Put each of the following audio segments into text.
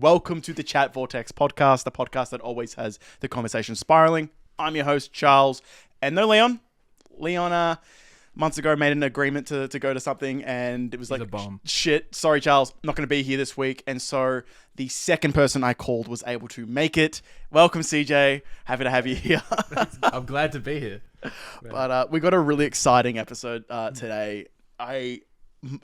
Welcome to the Chat Vortex podcast, the podcast that always has the conversation spiraling. I'm your host, Charles, and no Leon. Leon, months ago, made an agreement to go to something, and it was like, shit, sorry, Charles, not going to be here this week. And so the second person I called was able to make it. Welcome, CJ. Happy to have you here. I'm glad to be here. But we got a really exciting episode today.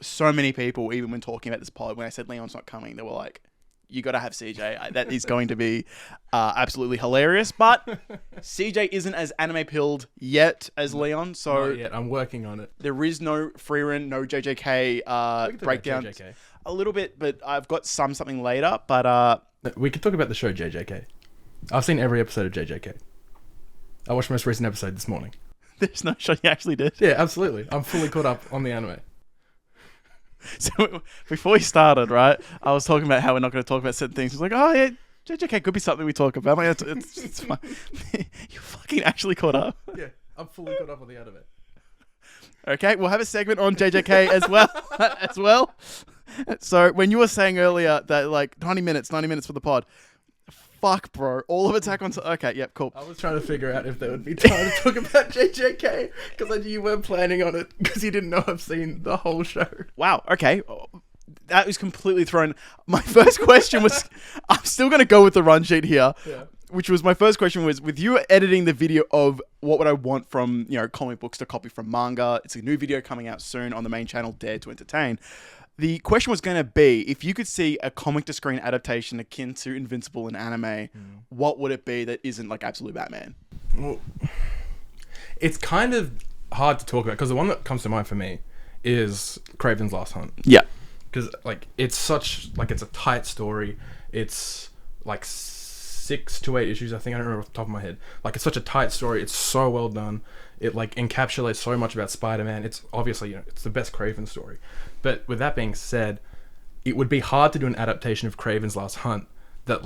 So many people, even when talking about this pod, when I said Leon's not coming, they were like, you got to have CJ. That is going to be absolutely hilarious. But CJ isn't as anime pilled yet as Leon, so not yet. I'm working on it. There is no Freerun, no JJK breakdown. A little bit, but I've got something later. But we could talk about the show JJK. I've seen every episode of JJK. I watched the most recent episode this morning. There's no show you actually did? Yeah, absolutely. I'm fully caught up on the anime. So before we started, right, I was talking about how we're not going to talk about certain things. He's like, oh yeah, JJK could be something we talk about. I'm like, it's fine. You fucking actually caught up. Yeah, I'm fully caught up on the anime. Okay, we'll have a segment on JJK as well. So when you were saying earlier that like 90 minutes for the pod, fuck, bro. All of Attack on Titan. Okay, yep, cool. I was trying to figure out if there would be time to talk about JJK because I knew you weren't planning on it because you didn't know I've seen the whole show. Wow, okay. That was completely thrown. My first question was, I'm still going to go with the run sheet here, which was my first question was, with you editing the video of what would I want from, comic books to copy from manga. It's a new video coming out soon on the main channel, Dare to Entertain. The question was going to be, if you could see a comic-to-screen adaptation akin to Invincible in anime, what would it be that isn't like Absolute Batman? Well, it's kind of hard to talk about because the one that comes to mind for me is Kraven's Last Hunt. Yeah. Because it's it's a tight story. It's like 6 to 8 issues, I think. I don't remember off the top of my head. Like, it's such a tight story. It's so well done. It encapsulates so much about Spider-Man. It's obviously, it's the best Kraven story. But with that being said, it would be hard to do an adaptation of Kraven's Last Hunt that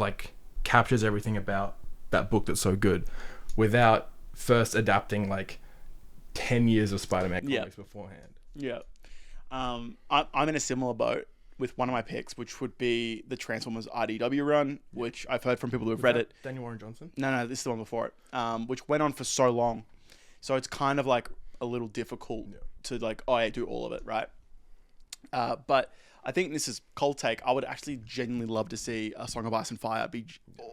captures everything about that book that's so good without first adapting 10 years of Spider-Man comics beforehand. Yeah. I'm in a similar boat with one of my picks, which would be the Transformers RDW run, which I've heard from people who have read it. Daniel Warren Johnson? No, this is the one before it, which went on for so long. So it's kind of a little difficult to do all of it, right? But I think this is cold take. I would actually genuinely love to see A Song of Ice and Fire be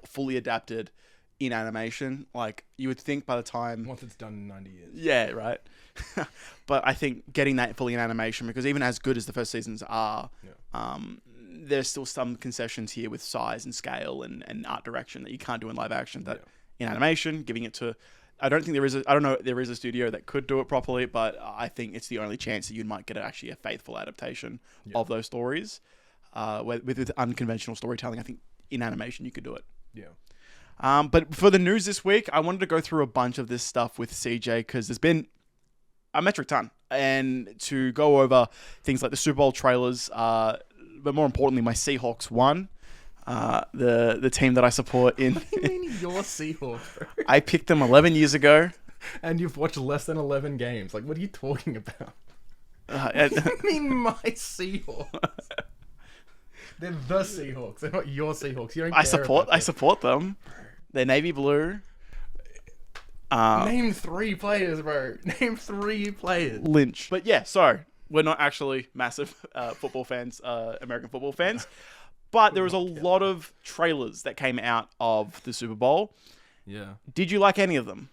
fully adapted in animation. You would think by the time... Once it's done in 90 years. Yeah, right. But I think getting that fully in animation, because even as good as the first seasons are, there's still some concessions here with size and scale and art direction that you can't do in live action. That in animation, giving it to... I don't know if there is a studio that could do it properly, but I think it's the only chance that you might get actually a faithful adaptation of those stories. With unconventional storytelling, I think in animation you could do it. Yeah. But for the news this week, I wanted to go through a bunch of this stuff with CJ because there's been a metric ton, and to go over things like the Super Bowl trailers, but more importantly, my Seahawks won. The team that I support in... What do you mean your Seahawks, bro? I picked them 11 years ago. And you've watched less than 11 games. What are you talking about? What do you mean my Seahawks? They're the Seahawks. They're not your Seahawks. You don't care I support them. They're navy blue. Name 3 players, bro. Name 3 players. Lynch. But yeah, so we're not actually massive football fans, American football fans. But there was a lot of trailers that came out of the Super Bowl. Yeah. Did you like any of them?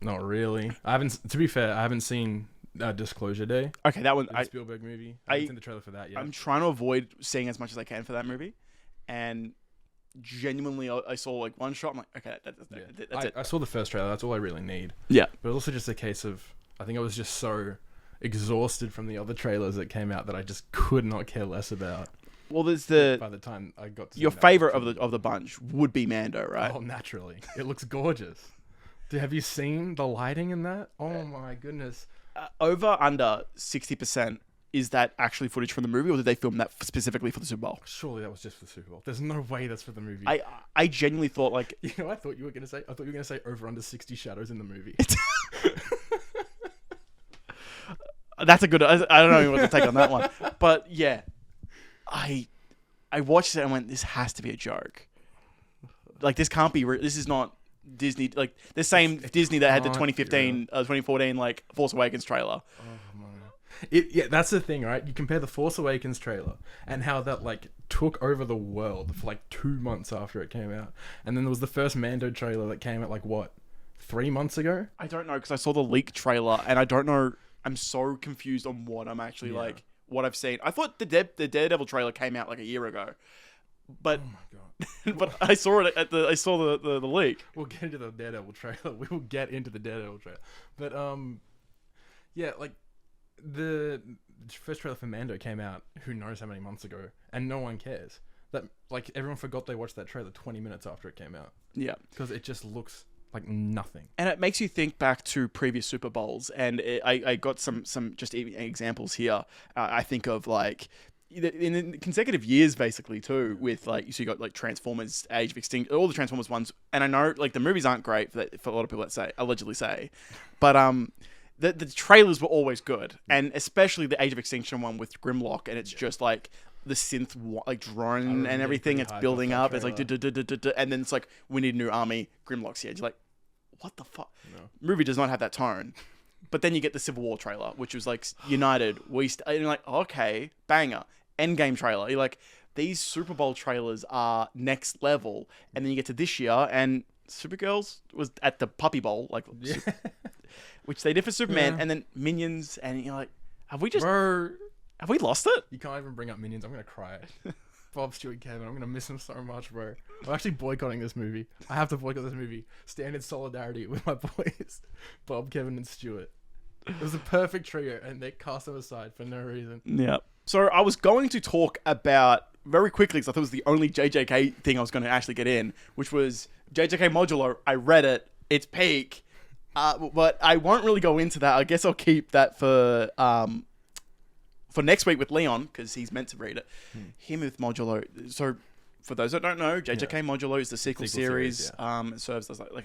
Not really. To be fair, I haven't seen Disclosure Day. Okay, that one. The Spielberg movie. I haven't seen the trailer for that yet. I'm trying to avoid seeing as much as I can for that movie. And genuinely, I saw one shot. I'm like, okay, that's it. I saw the first trailer. That's all I really need. Yeah. But it's also just a case of, I think I was just so exhausted from the other trailers that came out that I just could not care less about. Well, there's by the time I got to your favorite of the bunch would be Mando, right? Oh, naturally, it looks gorgeous. Have you seen the lighting in that? Oh my goodness! Over under 60% is that actually footage from the movie, or did they film that specifically for the Super Bowl? Surely that was just for the Super Bowl. There's no way that's for the movie. I genuinely thought I thought you were gonna say. I thought you were gonna say over under 60 shadows in the movie. That's a good... I don't know what to take on that one. But yeah, I I watched it and went, this has to be a joke. Like, this can't be this is not Disney, like the same Disney that had the 2014 like Force Awakens trailer. Oh man. That's the thing, right? You compare the Force Awakens trailer and how that like took over the world for like 2 months after it came out, and then there was the first Mando trailer that came out like what, 3 months ago? I don't know, because I saw the leak trailer and I don't know. I'm so confused on what I'm actually like, what I've seen. I thought the Daredevil trailer came out like a year ago, but oh my god. but I saw it I saw the leak. We'll get into the Daredevil trailer. We will get into the Daredevil trailer. But yeah, like the first trailer for Mando came out who knows how many months ago, and no one cares. That like everyone forgot they watched that trailer 20 minutes after it came out. Yeah, because it just looks like nothing. And it makes you think back to previous Super Bowls, and I got some just examples here. I think of like in consecutive years, basically, too, with like, so you got like Transformers, Age of Extinction, all the Transformers ones, and I know like the movies aren't great for a lot of people that allegedly say, but the trailers were always good, and especially the Age of Extinction one with Grimlock, and it's just like the synth like drone and everything, it's building up, it's like and then it's like, we need a new army, Grimlock's here. You're like, what the fuck? No. Movie does not have that tone. But then you get the Civil War trailer, which was like United. And you're like, okay, banger. Endgame trailer. You're like, these Super Bowl trailers are next level. And then you get to this year, and Supergirls was at the Puppy Bowl, like, which they did for Superman, and then Minions, and you're like, have we lost it? You can't even bring up Minions. I'm gonna cry. Bob, Stuart, Kevin, I'm gonna miss him so much, bro. I'm actually boycotting this movie. I have to boycott this movie. Stand in solidarity with my boys, Bob, Kevin, and Stuart. It was a perfect trio, and they cast them aside for no reason. Yeah. So I was going to talk about, very quickly, because I thought it was the only JJK thing I was going to actually get in, which was JJK Modulo. I read it. It's peak. But I won't really go into that. I guess I'll keep that for next week with Leon, because he's meant to read it. Him with Modulo. So for those that don't know, JJK Modulo is the sequel series. It serves as like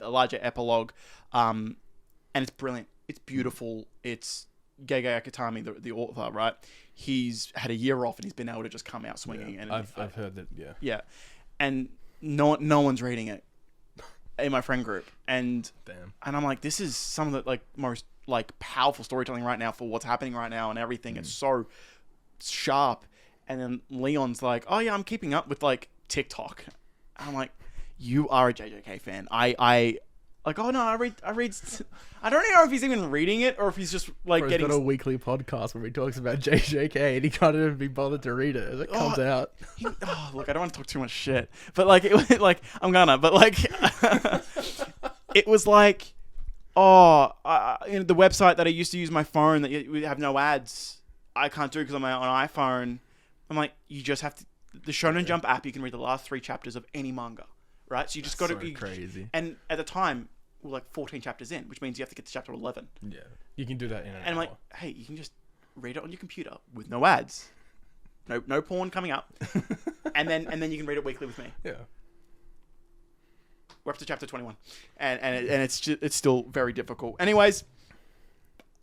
a larger epilogue. And it's brilliant. It's beautiful. It's Gege Akutami, the author, right? He's had a year off and he's been able to just come out swinging. Yeah, and I've heard that. Yeah. Yeah, and no one's reading it in my friend group, and I'm like, this is some of the like most like powerful storytelling right now for what's happening right now and everything. It's so sharp. And then Leon's like, oh yeah, I'm keeping up with like TikTok. I'm like, you are a JJK fan. I like, oh no, I read. I don't know if he's even reading it or if he's just like getting. He's got a weekly podcast where he talks about JJK and he can't even be bothered to read it as it comes out. Look, I don't want to talk too much shit, but like, I'm gonna, but like, it was like, the website that I used to use my phone that we have no ads. I can't do it because I'm on iPhone. I'm like, you just have to. The Shonen Jump app, you can read the last 3 chapters of any manga. Right, so you just got to be crazy. And at the time, we're like 14 chapters in, which means you have to get to chapter 11. Yeah, you can do that in an hour. And I'm like, hey, you can just read it on your computer with no ads, no porn coming up, and then you can read it weekly with me. Yeah, we're up to chapter 21, and it's still very difficult. Anyways,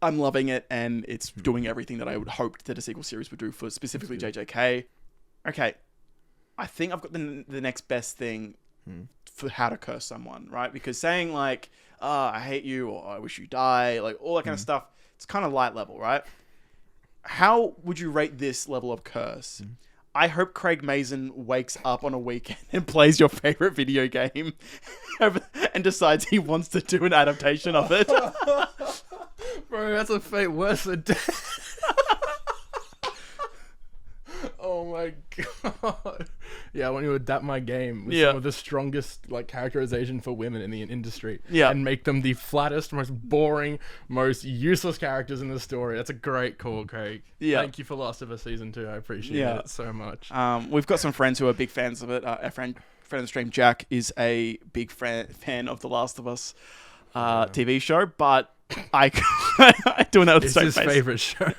I'm loving it, and it's doing everything that I would hope that a sequel series would do for specifically JJK. Okay, I think I've got the next best thing. For how to curse someone, right? Because saying like, I hate you, or I wish you die, like all that kind of stuff, it's kind of light level, right? How would you rate this level of curse? I hope Craig Mazin wakes up on a weekend and plays your favorite video game and decides he wants to do an adaptation of it. Bro, that's a fate worse than death. Oh my god. Yeah, I want you to adapt my game with some of the strongest like characterization for women in the industry. Yeah. And make them the flattest, most boring, most useless characters in the story. That's a great call, Craig. Yeah. Thank you for Last of Us Season 2. I appreciate it so much. We've got some friends who are big fans of it. Our friend of the stream, Jack, is a big fan of The Last of Us TV show, but I doing that with it's the his favorite show.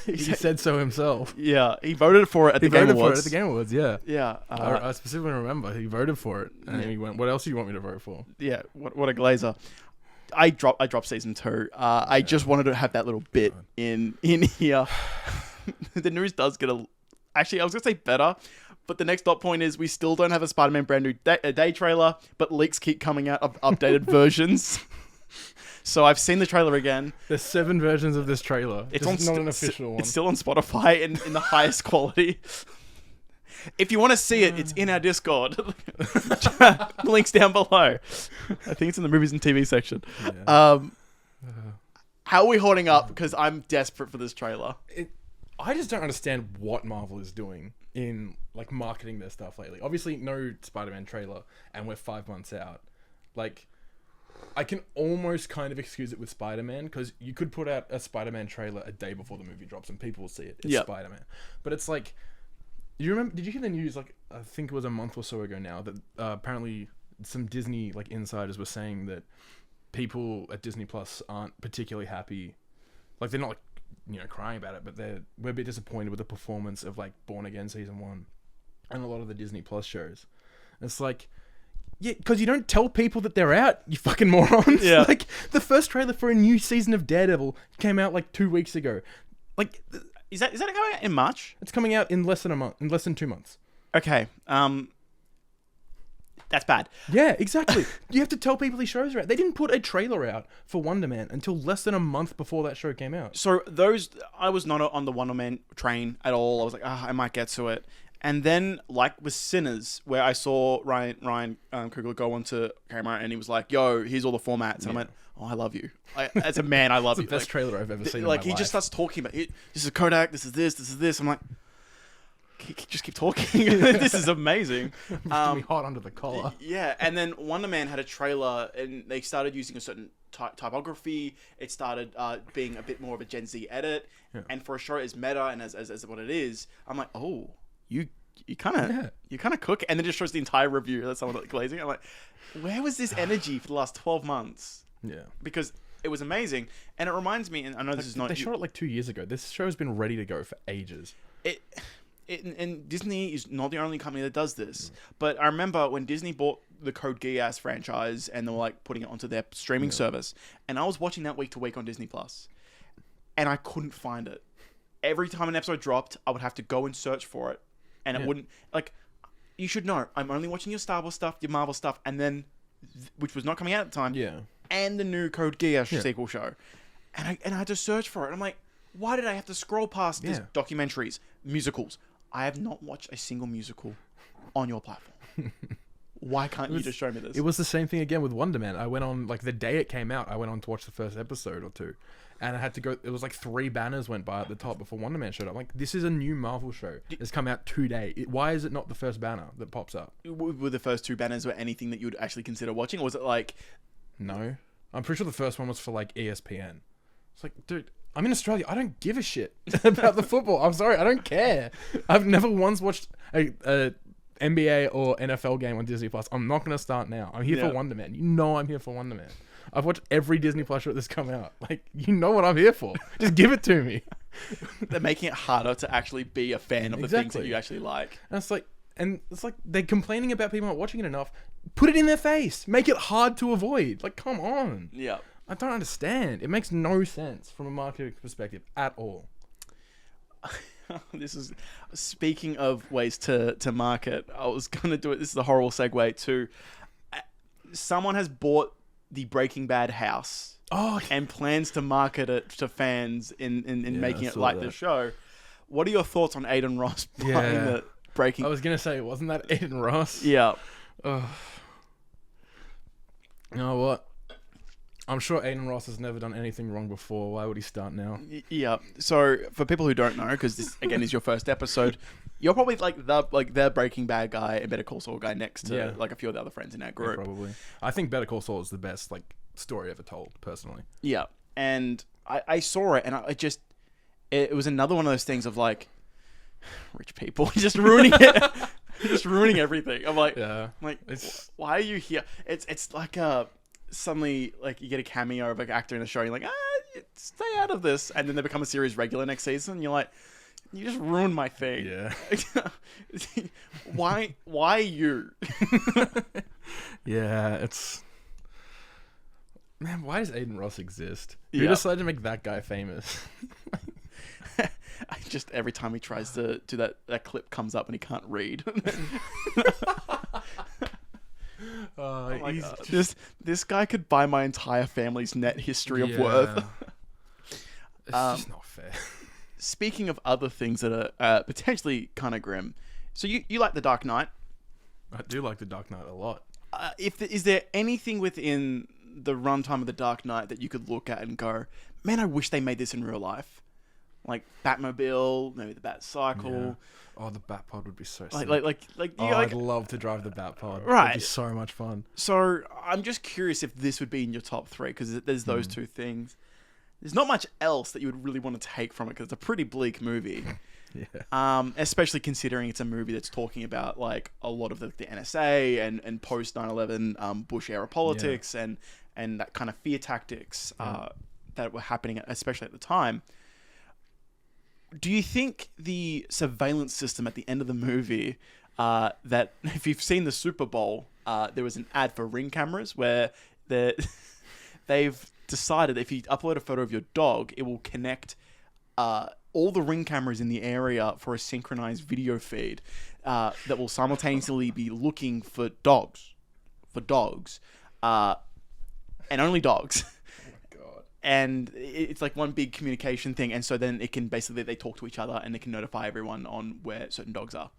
He said so himself. Yeah, he voted for it at the Game Awards. Yeah. Yeah. I specifically remember he voted for it, and he went, "What else do you want me to vote for?" Yeah. What a glazer. I dropped season 2. I just wanted to have that little bit in here. The news does get Actually, I was gonna say better, but the next dot point is we still don't have a Spider-Man brand new day trailer, but leaks keep coming out of updated versions. So I've seen the trailer again. There's 7 versions of this trailer. It's not an official one. It's still on Spotify in the highest quality. If you want to see it, it's in our Discord. Links down below. I think it's in the movies and TV section. Yeah. How are we holding up? Because I'm desperate for this trailer. I just don't understand what Marvel is doing in like marketing their stuff lately. Obviously, no Spider-Man trailer, and we're 5 months out. Like, I can almost kind of excuse it with Spider-Man, because you could put out a Spider-Man trailer a day before the movie drops and people will see it. It's Spider-Man. But it's like, you remember, did you hear the news, like, I think it was a month or so ago now, that apparently some Disney like insiders were saying that people at Disney Plus aren't particularly happy. Like, they're not like, you know, crying about it, but we're a bit disappointed with the performance of like Born Again season 1 and a lot of the Disney Plus shows. It's like, yeah, because you don't tell people that they're out, you fucking morons. Yeah. Like, the first trailer for a new season of Daredevil came out like 2 weeks ago. Like, is that coming out in March? It's coming out in less than a month, in less than 2 months. Okay. That's bad. Yeah, exactly. You have to tell people these shows are out. They didn't put a trailer out for Wonder Man until less than a month before that show came out. So I was not on the Wonder Man train at all. I was like, I might get to it. And then, like with Sinners, where I saw Ryan Coogler go onto camera and he was like, "Yo, here's all the formats," and I went, "Oh, I love you. As a man, I love you." It's the best trailer I've ever seen. Like, in my he just life. starts talking about it. This is Kodak. This is this. This is this. I'm like, just keep talking. This is amazing. Me hot under the collar. Yeah, and then Wonder Man had a trailer, and they started using a certain typography. It started being a bit more of a Gen Z edit, and for a show as meta and as what it is, I'm like, oh. You kind of cook, and then it just shows the entire review. That's someone like glazing. I'm like, where was this energy for the last 12 months? Yeah, because it was amazing, and it reminds me. And I know this is not. They shot it like 2 years ago. This show has been ready to go for ages. And Disney is not the only company that does this. But I remember when Disney bought the Code Geass franchise, and they were like putting it onto their streaming service, and I was watching that week to week on Disney Plus, and I couldn't find it. Every time an episode dropped, I would have to go and search for it. And it wouldn't, like, you should know, I'm only watching your Star Wars stuff, your Marvel stuff, and then, which was not coming out at the time, and the new Code Geass sequel show. And I had to search for it. I'm like, why did I have to scroll past these documentaries, musicals? I have not watched a single musical on your platform. Why can't you just show me this? It was the same thing again with Wonder Man. I went on, like, the day it came out, I went on to watch the first episode or two. And I had to go, it was like 3 banners went by at the top before Wonder Man showed up. I'm like, this is a new Marvel show. It's come out today. Why is it not the first banner that pops up? Were the first 2 banners or anything that you would actually consider watching? Or was it like... No. I'm pretty sure the first one was for like ESPN. It's like, dude, I'm in Australia. I don't give a shit about the football. I'm sorry. I don't care. I've never once watched a NBA or NFL game on Disney Plus. I'm not going to start now. I'm here for Wonder Man. You know I'm here for Wonder Man. I've watched every Disney Plus show that's come out. Like, you know what I'm here for. Just give it to me. They're making it harder to actually be a fan of the things that you actually like. And it's like they're complaining about people not watching it enough. Put it in their face. Make it hard to avoid. Like, come on. Yeah. I don't understand. It makes no sense from a marketing perspective at all. This is, speaking of ways to market, I was going to do it. This is a horrible segue to, someone has bought the Breaking Bad house and plans to market it to fans in making it like the show. What are your thoughts on Aiden Ross buying the Breaking... I was going to say, wasn't that Aiden Ross? Yeah. You know what? I'm sure Aiden Ross has never done anything wrong before. Why would he start now? Yeah. So for people who don't know, because this again is your first episode, you're probably like the Breaking Bad guy and Better Call Saul guy next to like a few of the other friends in our group. Yeah, probably. I think Better Call Saul is the best like story ever told, personally. Yeah. And I saw it, and it was another one of those things of like rich people just ruining it, just ruining everything. I'm like, why are you here? It's like suddenly, like, you get a cameo of an actor in a show, you're like, stay out of this, and then they become a series regular next season, and you're like, you just ruined my thing. Yeah. Why you? Yeah, it's... Man, why does Aiden Ross exist? Who Yeah. decided to make that guy famous? I just every time he tries to do that clip comes up and he can't read. Oh my God. This guy could buy my entire family's net history of worth. It's just not fair. Speaking of other things that are potentially kind of grim, so you like The Dark Knight? I do like The Dark Knight a lot. Is there anything within the runtime of The Dark Knight that you could look at and go, man, I wish they made this in real life? Like Batmobile, maybe the Bat Cycle. Yeah. Oh, the Bat Pod would be so sick. I'd love to drive the Bat Pod. Right. It'd be so much fun. So I'm just curious if this would be in your top 3, because there's those two things. There's not much else that you would really want to take from it, because it's a pretty bleak movie. Yeah. Especially considering it's a movie that's talking about like a lot of the NSA and post 9/11 Bush era politics and that kind of fear tactics that were happening, especially at the time. Do you think the surveillance system at the end of the movie, that if you've seen the Super Bowl, there was an ad for Ring cameras where they've decided if you upload a photo of your dog, it will connect all the Ring cameras in the area for a synchronized video feed that will simultaneously be looking for dogs, and only dogs. And it's like one big communication thing. And so then it can basically, they talk to each other and they can notify everyone on where certain dogs are.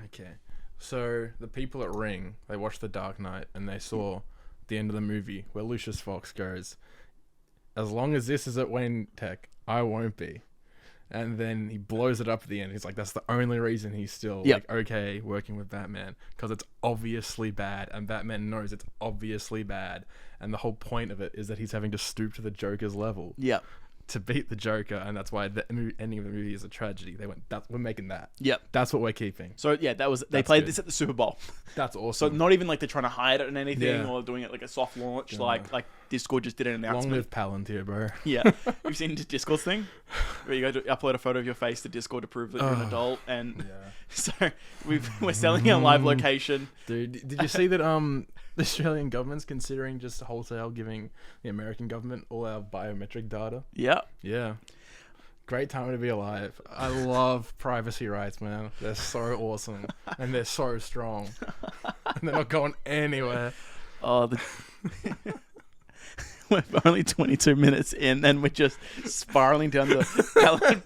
Okay. So the people at Ring, they watched The Dark Knight and they saw the end of the movie where Lucius Fox goes, as long as this is at Wayne Tech, I won't be. And then he blows it up at the end. He's like, that's the only reason he's still like okay working with Batman, because it's obviously bad, and Batman knows it's obviously bad. And the whole point of it is that he's having to stoop to the Joker's level to beat the Joker, and that's why the ending of the movie is a tragedy. They went, we're making that. Yep. That's what we're keeping. So yeah, they played this at the Super Bowl. That's awesome. So not even like they're trying to hide it and anything or doing it like a soft launch, like Discord just did an announcement. Long live Palantir, bro. Yeah. You've seen Discord's thing? Where you go to upload a photo of your face to Discord to prove that you're an adult, and so we're selling our live location. Dude, did you see that the Australian government's considering just wholesale giving the American government all our biometric data? Yeah. Yeah. Great time to be alive. I love privacy rights, man. They're so awesome. And they're so strong. And they're not going anywhere. Oh, we're only 22 minutes in and we're just spiraling down the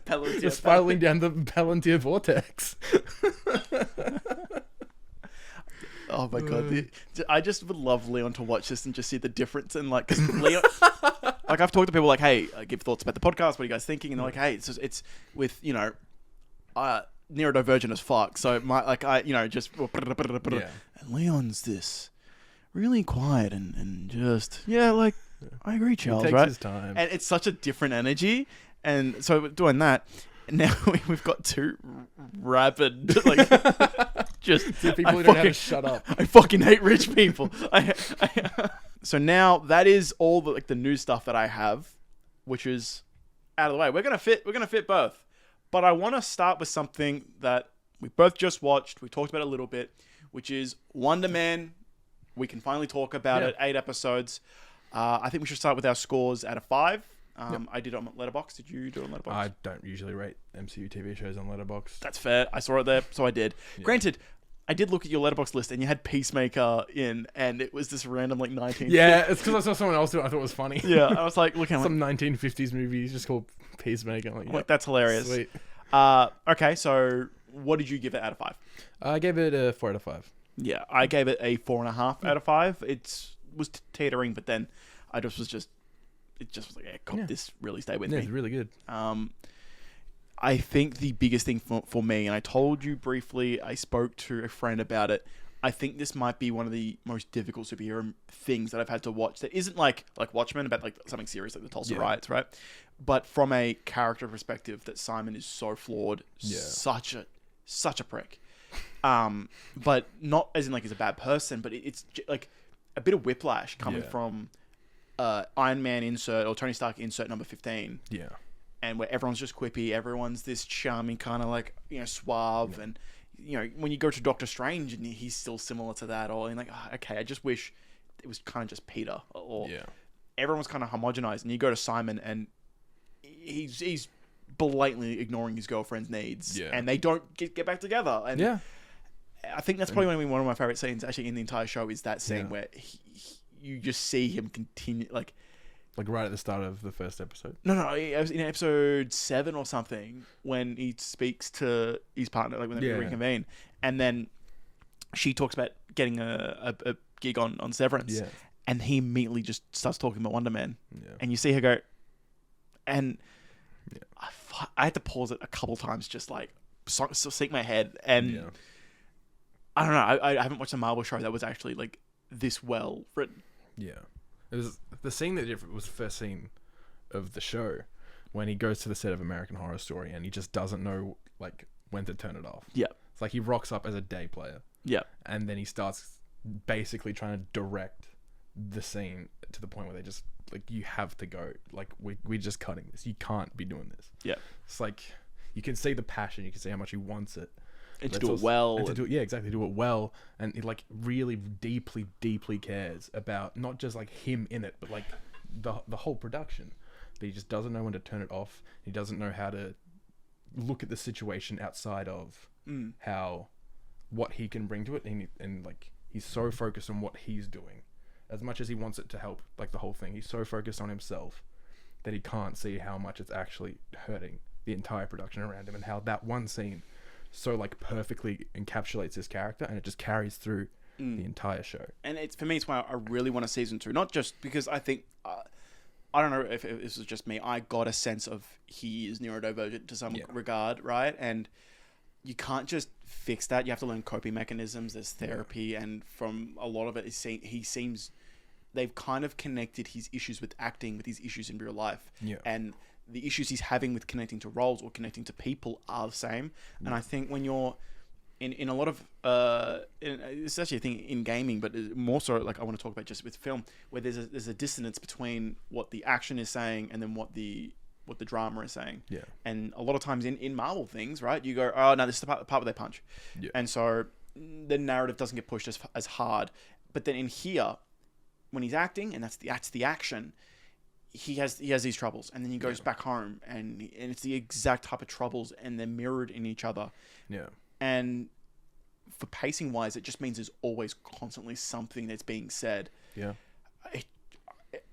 Palantir. We're spiraling down the Palantir Vortex. Oh my God. I just would love Leon to watch this and just see the difference in like, because Leon, like I've talked to people like, hey, I give thoughts about the podcast. What are you guys thinking? And they're like, hey, it's with, neurodivergent as fuck. So just, and Leon's this really quiet and just, I agree, Charles, takes right? his time. And it's such a different energy. And so we're doing that. Now we've got two rabid, just two people who don't have to shut up. I fucking hate rich people. So now that is all the new stuff that I have, which is out of the way. We're gonna fit both, but I want to start with something that we both just watched. We talked about it a little bit, which is Wonder Man. We can finally talk about it. 8 episodes. I think we should start with our scores out of 5. I did it on Letterboxd. Did you do it on Letterboxd? I don't usually rate MCU TV shows on Letterboxd. That's fair. I saw it there, so I did. Yeah. Granted, I did look at your Letterboxd list, and you had Peacemaker in, and it was this random 1950s. Yeah, it's because I saw someone else do it. I thought it was funny. Yeah, I was like looking at some 1950s movies just called Peacemaker. I'm like that's hilarious. Sweet. Okay, so what did you give it out of 5? I gave it a 4 out of 5. Yeah, I gave it a 4.5 out of 5. It was teetering, but then it just was like, this really stayed with me. Yeah, it's really good. I think the biggest thing for me, and I told you briefly, I spoke to a friend about it. I think this might be one of the most difficult superhero things that I've had to watch. That isn't like Watchmen about something serious like the Tulsa riots, right? But from a character perspective, that Simon is so flawed, such a prick. But not as in he's a bad person, but it's like a bit of whiplash coming from Iron Man insert or Tony Stark insert number 15. Yeah. And where everyone's just quippy, everyone's this charming kind of suave, and when you go to Doctor Strange and he's still similar to that, or okay, I just wish it was kind of just Peter, or everyone's kind of homogenized, and you go to Simon and he's blatantly ignoring his girlfriend's needs, Yeah. and they don't get back together. And Yeah. I think that's probably one of my favorite scenes actually in the entire show is that scene Yeah. where you just see him continue like right at the start of the first episode. no, it was in episode 7 or something when he speaks to his partner, like when they reconvene, and then she talks about getting a gig on Severance, Yeah. and he immediately just starts talking about Wonder Man, Yeah. and you see her go, and I had to pause it a couple times, just like sink my head, and I don't know, I haven't watched a Marvel show that was actually like this well written. Yeah. It was the scene that was the first scene of the show when he goes to the set of American Horror Story and he just doesn't know like when to turn it off. Yeah. It's like he rocks up as a day player. Yeah. And then he starts basically trying to direct the scene to the point where they just like, you have to go. Like we're just cutting this. You can't be doing this. Yeah. It's like you can see the passion, you can see how much he wants it. And to do it well. And to do it, yeah, exactly. Do it well. And he like really deeply, deeply cares about not just like him in it, but like the whole production. But he just doesn't know when to turn it off. He doesn't know how to look at the situation outside of what he can bring to it. And like he's so focused on what he's doing. As much as he wants it to help, like the whole thing, he's so focused on himself that he can't see how much it's actually hurting the entire production around him, and how that one scene so like perfectly encapsulates his character, and it just carries through the entire show. And it's for me, it's why I really want a season 2, not just because I think I don't know if this is just me. I got a sense of he is neurodivergent to some regard, right? And you can't just fix that. You have to learn coping mechanisms. There's therapy, and from a lot of it, he seems they've kind of connected his issues with acting with his issues in real life, and the issues he's having with connecting to roles or connecting to people are the same. And I think when you're in a lot of it's actually a thing in gaming, but more so like I want to talk about just with film, where there's a dissonance between what the action is saying and then what the drama is saying. Yeah. And a lot of times in Marvel things, right, you go, oh no, this is the part where they punch. Yeah. And so the narrative doesn't get pushed as hard. But then in here, when he's acting, and that's the action, he has these troubles, and then he goes back home, and it's the exact type of troubles, and they're mirrored in each other. Yeah. And for pacing wise, it just means there's always constantly something that's being said. Yeah.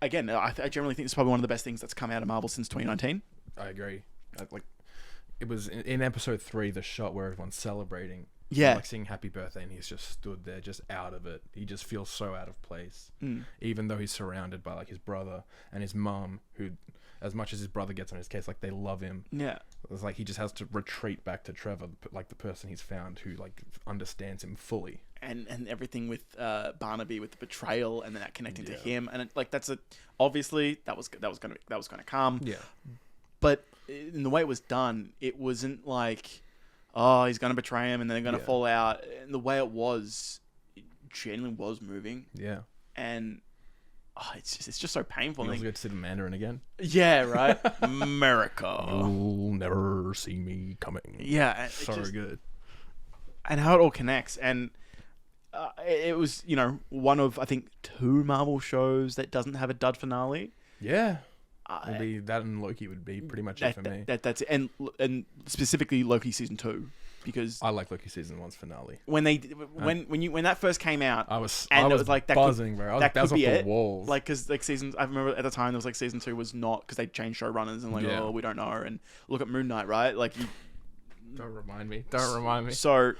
Again, I generally think it's probably one of the best things that's come out of Marvel since 2019. I agree. It was in episode 3, the shot where everyone's celebrating. Yeah. Like seeing Happy Birthday, and he's just stood there, just out of it. He just feels so out of place. Even though he's surrounded by like his brother and his mum, who, as much as his brother gets on his case, like they love him. Yeah. It's like he just has to retreat back to Trevor, like the person he's found who like understands him fully. And everything with Barnaby, with the betrayal, and then that connecting to him, and that's obviously that was gonna come. Yeah. But in the way it was done, it wasn't like, oh, he's gonna betray him and then they're gonna fall out. And the way it genuinely was moving. Yeah. And it's just so painful. You also get to see the Mandarin again. Yeah, right. America. You'll never see me coming. Yeah, so good. And how it all connects, and it was one of I think 2 Marvel shows that doesn't have a dud finale. Yeah. It'd be that, and Loki would be pretty much it for me. That's it. And specifically Loki season 2, because I like Loki season 1's finale. When that first came out, I was it was like buzzing, bro. That was off the walls. Like, because like seasons, I remember at the time there was like season 2 was not, because they changed showrunners and oh, we don't know. And look at Moon Knight, right? Like, don't remind me. So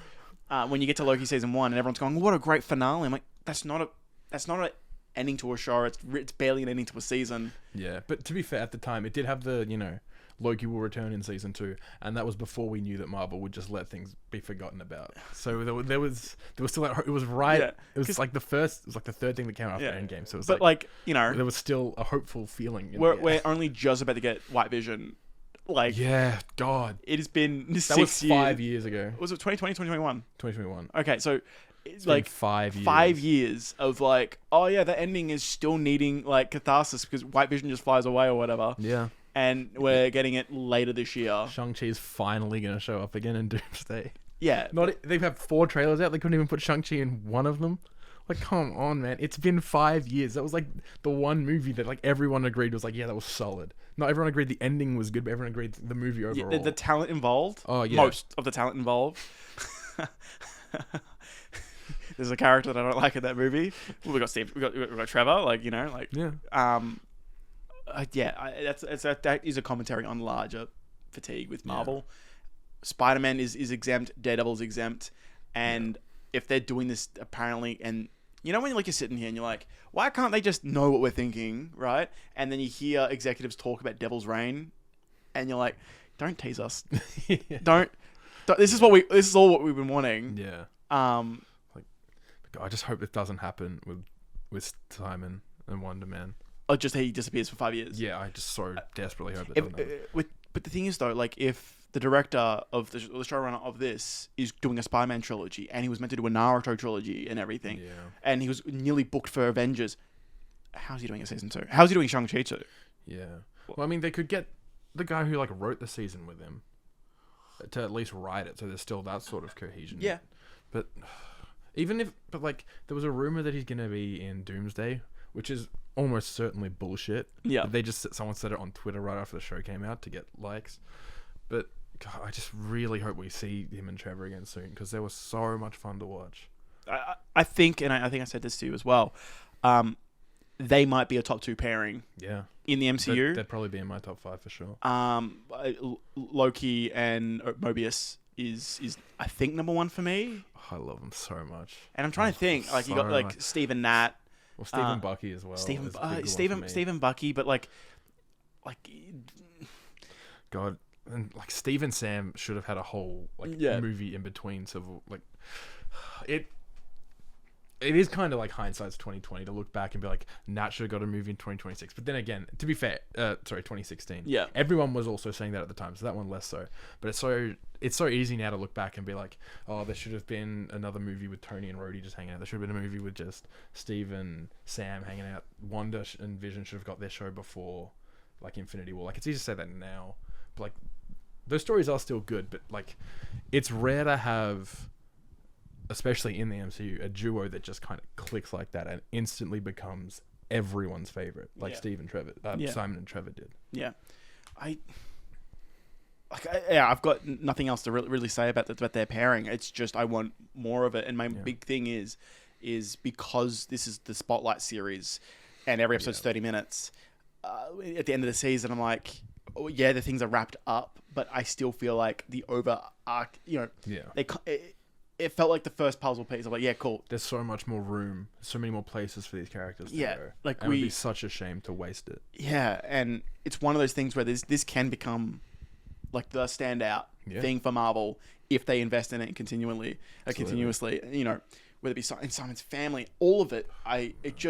when you get to Loki season 1 and everyone's going, what a great finale, I'm like, that's not a ending to a show. It's barely an ending to a season. Yeah, but to be fair, at the time it did have the Loki will return in season 2, and that was before we knew that Marvel would just let things be forgotten about. So there was still that, it was right. Yeah, it was like the third thing that came after Endgame. So it was there was still a hopeful feeling. We're only just about to get White Vision. Like, yeah, God, it has been that was 5 years ago. Was it 2020, 2021? 2021. Okay, so it's like 5 years. 5 years of like, oh yeah, the ending is still needing like catharsis because White Vision just flies away or whatever. Yeah. And we're getting it later this year. Shang-Chi is finally going to show up again in Doomsday. Yeah. They've had 4 trailers out. They couldn't even put Shang-Chi in one of them. Like, come on, man. It's been 5 years. That was like the one movie that like everyone agreed was like, yeah, that was solid. Not everyone agreed the ending was good, but everyone agreed the movie overall. The talent involved. Oh yeah. Most of the talent involved. There's a character that I don't like in that movie. Well, we got Steve. We got Trevor. Like Yeah. That is a commentary on larger fatigue with Marvel. Yeah. Spider-Man is exempt. Daredevil's exempt, and if they're doing this apparently, and when you're sitting here and you're like, why can't they just know what we're thinking, right? And then you hear executives talk about Devil's Reign, and you're like, don't tease us. don't. This is all what we've been wanting. Yeah. I just hope it doesn't happen with Simon and Wonder Man. Or just he disappears for 5 years. Yeah, I just so desperately hope that doesn't happen. But the thing is though, if the director of the showrunner of this is doing a Spider-Man trilogy, and he was meant to do a Naruto trilogy and everything, and he was nearly booked for Avengers, how's he doing a season 2? How's he doing Shang-Chi 2? Yeah. Well, I mean, they could get the guy who wrote the season with him to at least write it, so there's still that sort of cohesion. Yeah. But there was a rumor that he's gonna be in Doomsday, which is almost certainly bullshit. Yeah. But someone said it on Twitter right after the show came out to get likes. But God, I just really hope we see him and Trevor again soon, because they were so much fun to watch. I think I said this to you as well. They might be a top 2 pairing. Yeah. In the MCU. They'd probably be in my top 5 for sure. Loki and Mobius is I think number 1 for me. I love them so much. And I'm trying to think, you got Steve and Nat. Well, Stephen Bucky as well. Stephen Bucky, but God, and Steve and Sam should have had a whole movie in between. So it is kind of hindsight's 2020 to look back and be like, Nat should have got a movie in 2026. But then again, to be fair, 2016. Yeah. Everyone was also saying that at the time, so that one less so. But it's so easy now to look back and be like, oh, there should have been another movie with Tony and Rhodey just hanging out. There should have been a movie with just Steve and Sam hanging out. Wanda and Vision should have got their show before Infinity War. It's easy to say that now, but those stories are still good. But it's rare to have, especially in the MCU, a duo that just kind of clicks like that and instantly becomes everyone's favorite, Steve and Trevor, Simon and Trevor did. Yeah, I've got nothing else to really say about their pairing. It's just I want more of it, and my big thing is because this is the Spotlight series, and every episode's 30 minutes. At the end of the season, I'm like, oh, yeah, the things are wrapped up, but I still feel like the over arc, it felt like the first puzzle piece. I'm like, yeah, cool. There's so much more room, so many more places for these characters to go. And it would be such a shame to waste it. Yeah, and it's one of those things where this can become the standout thing for Marvel if they invest in it continuously. Whether it be in Simon's family, all of it. It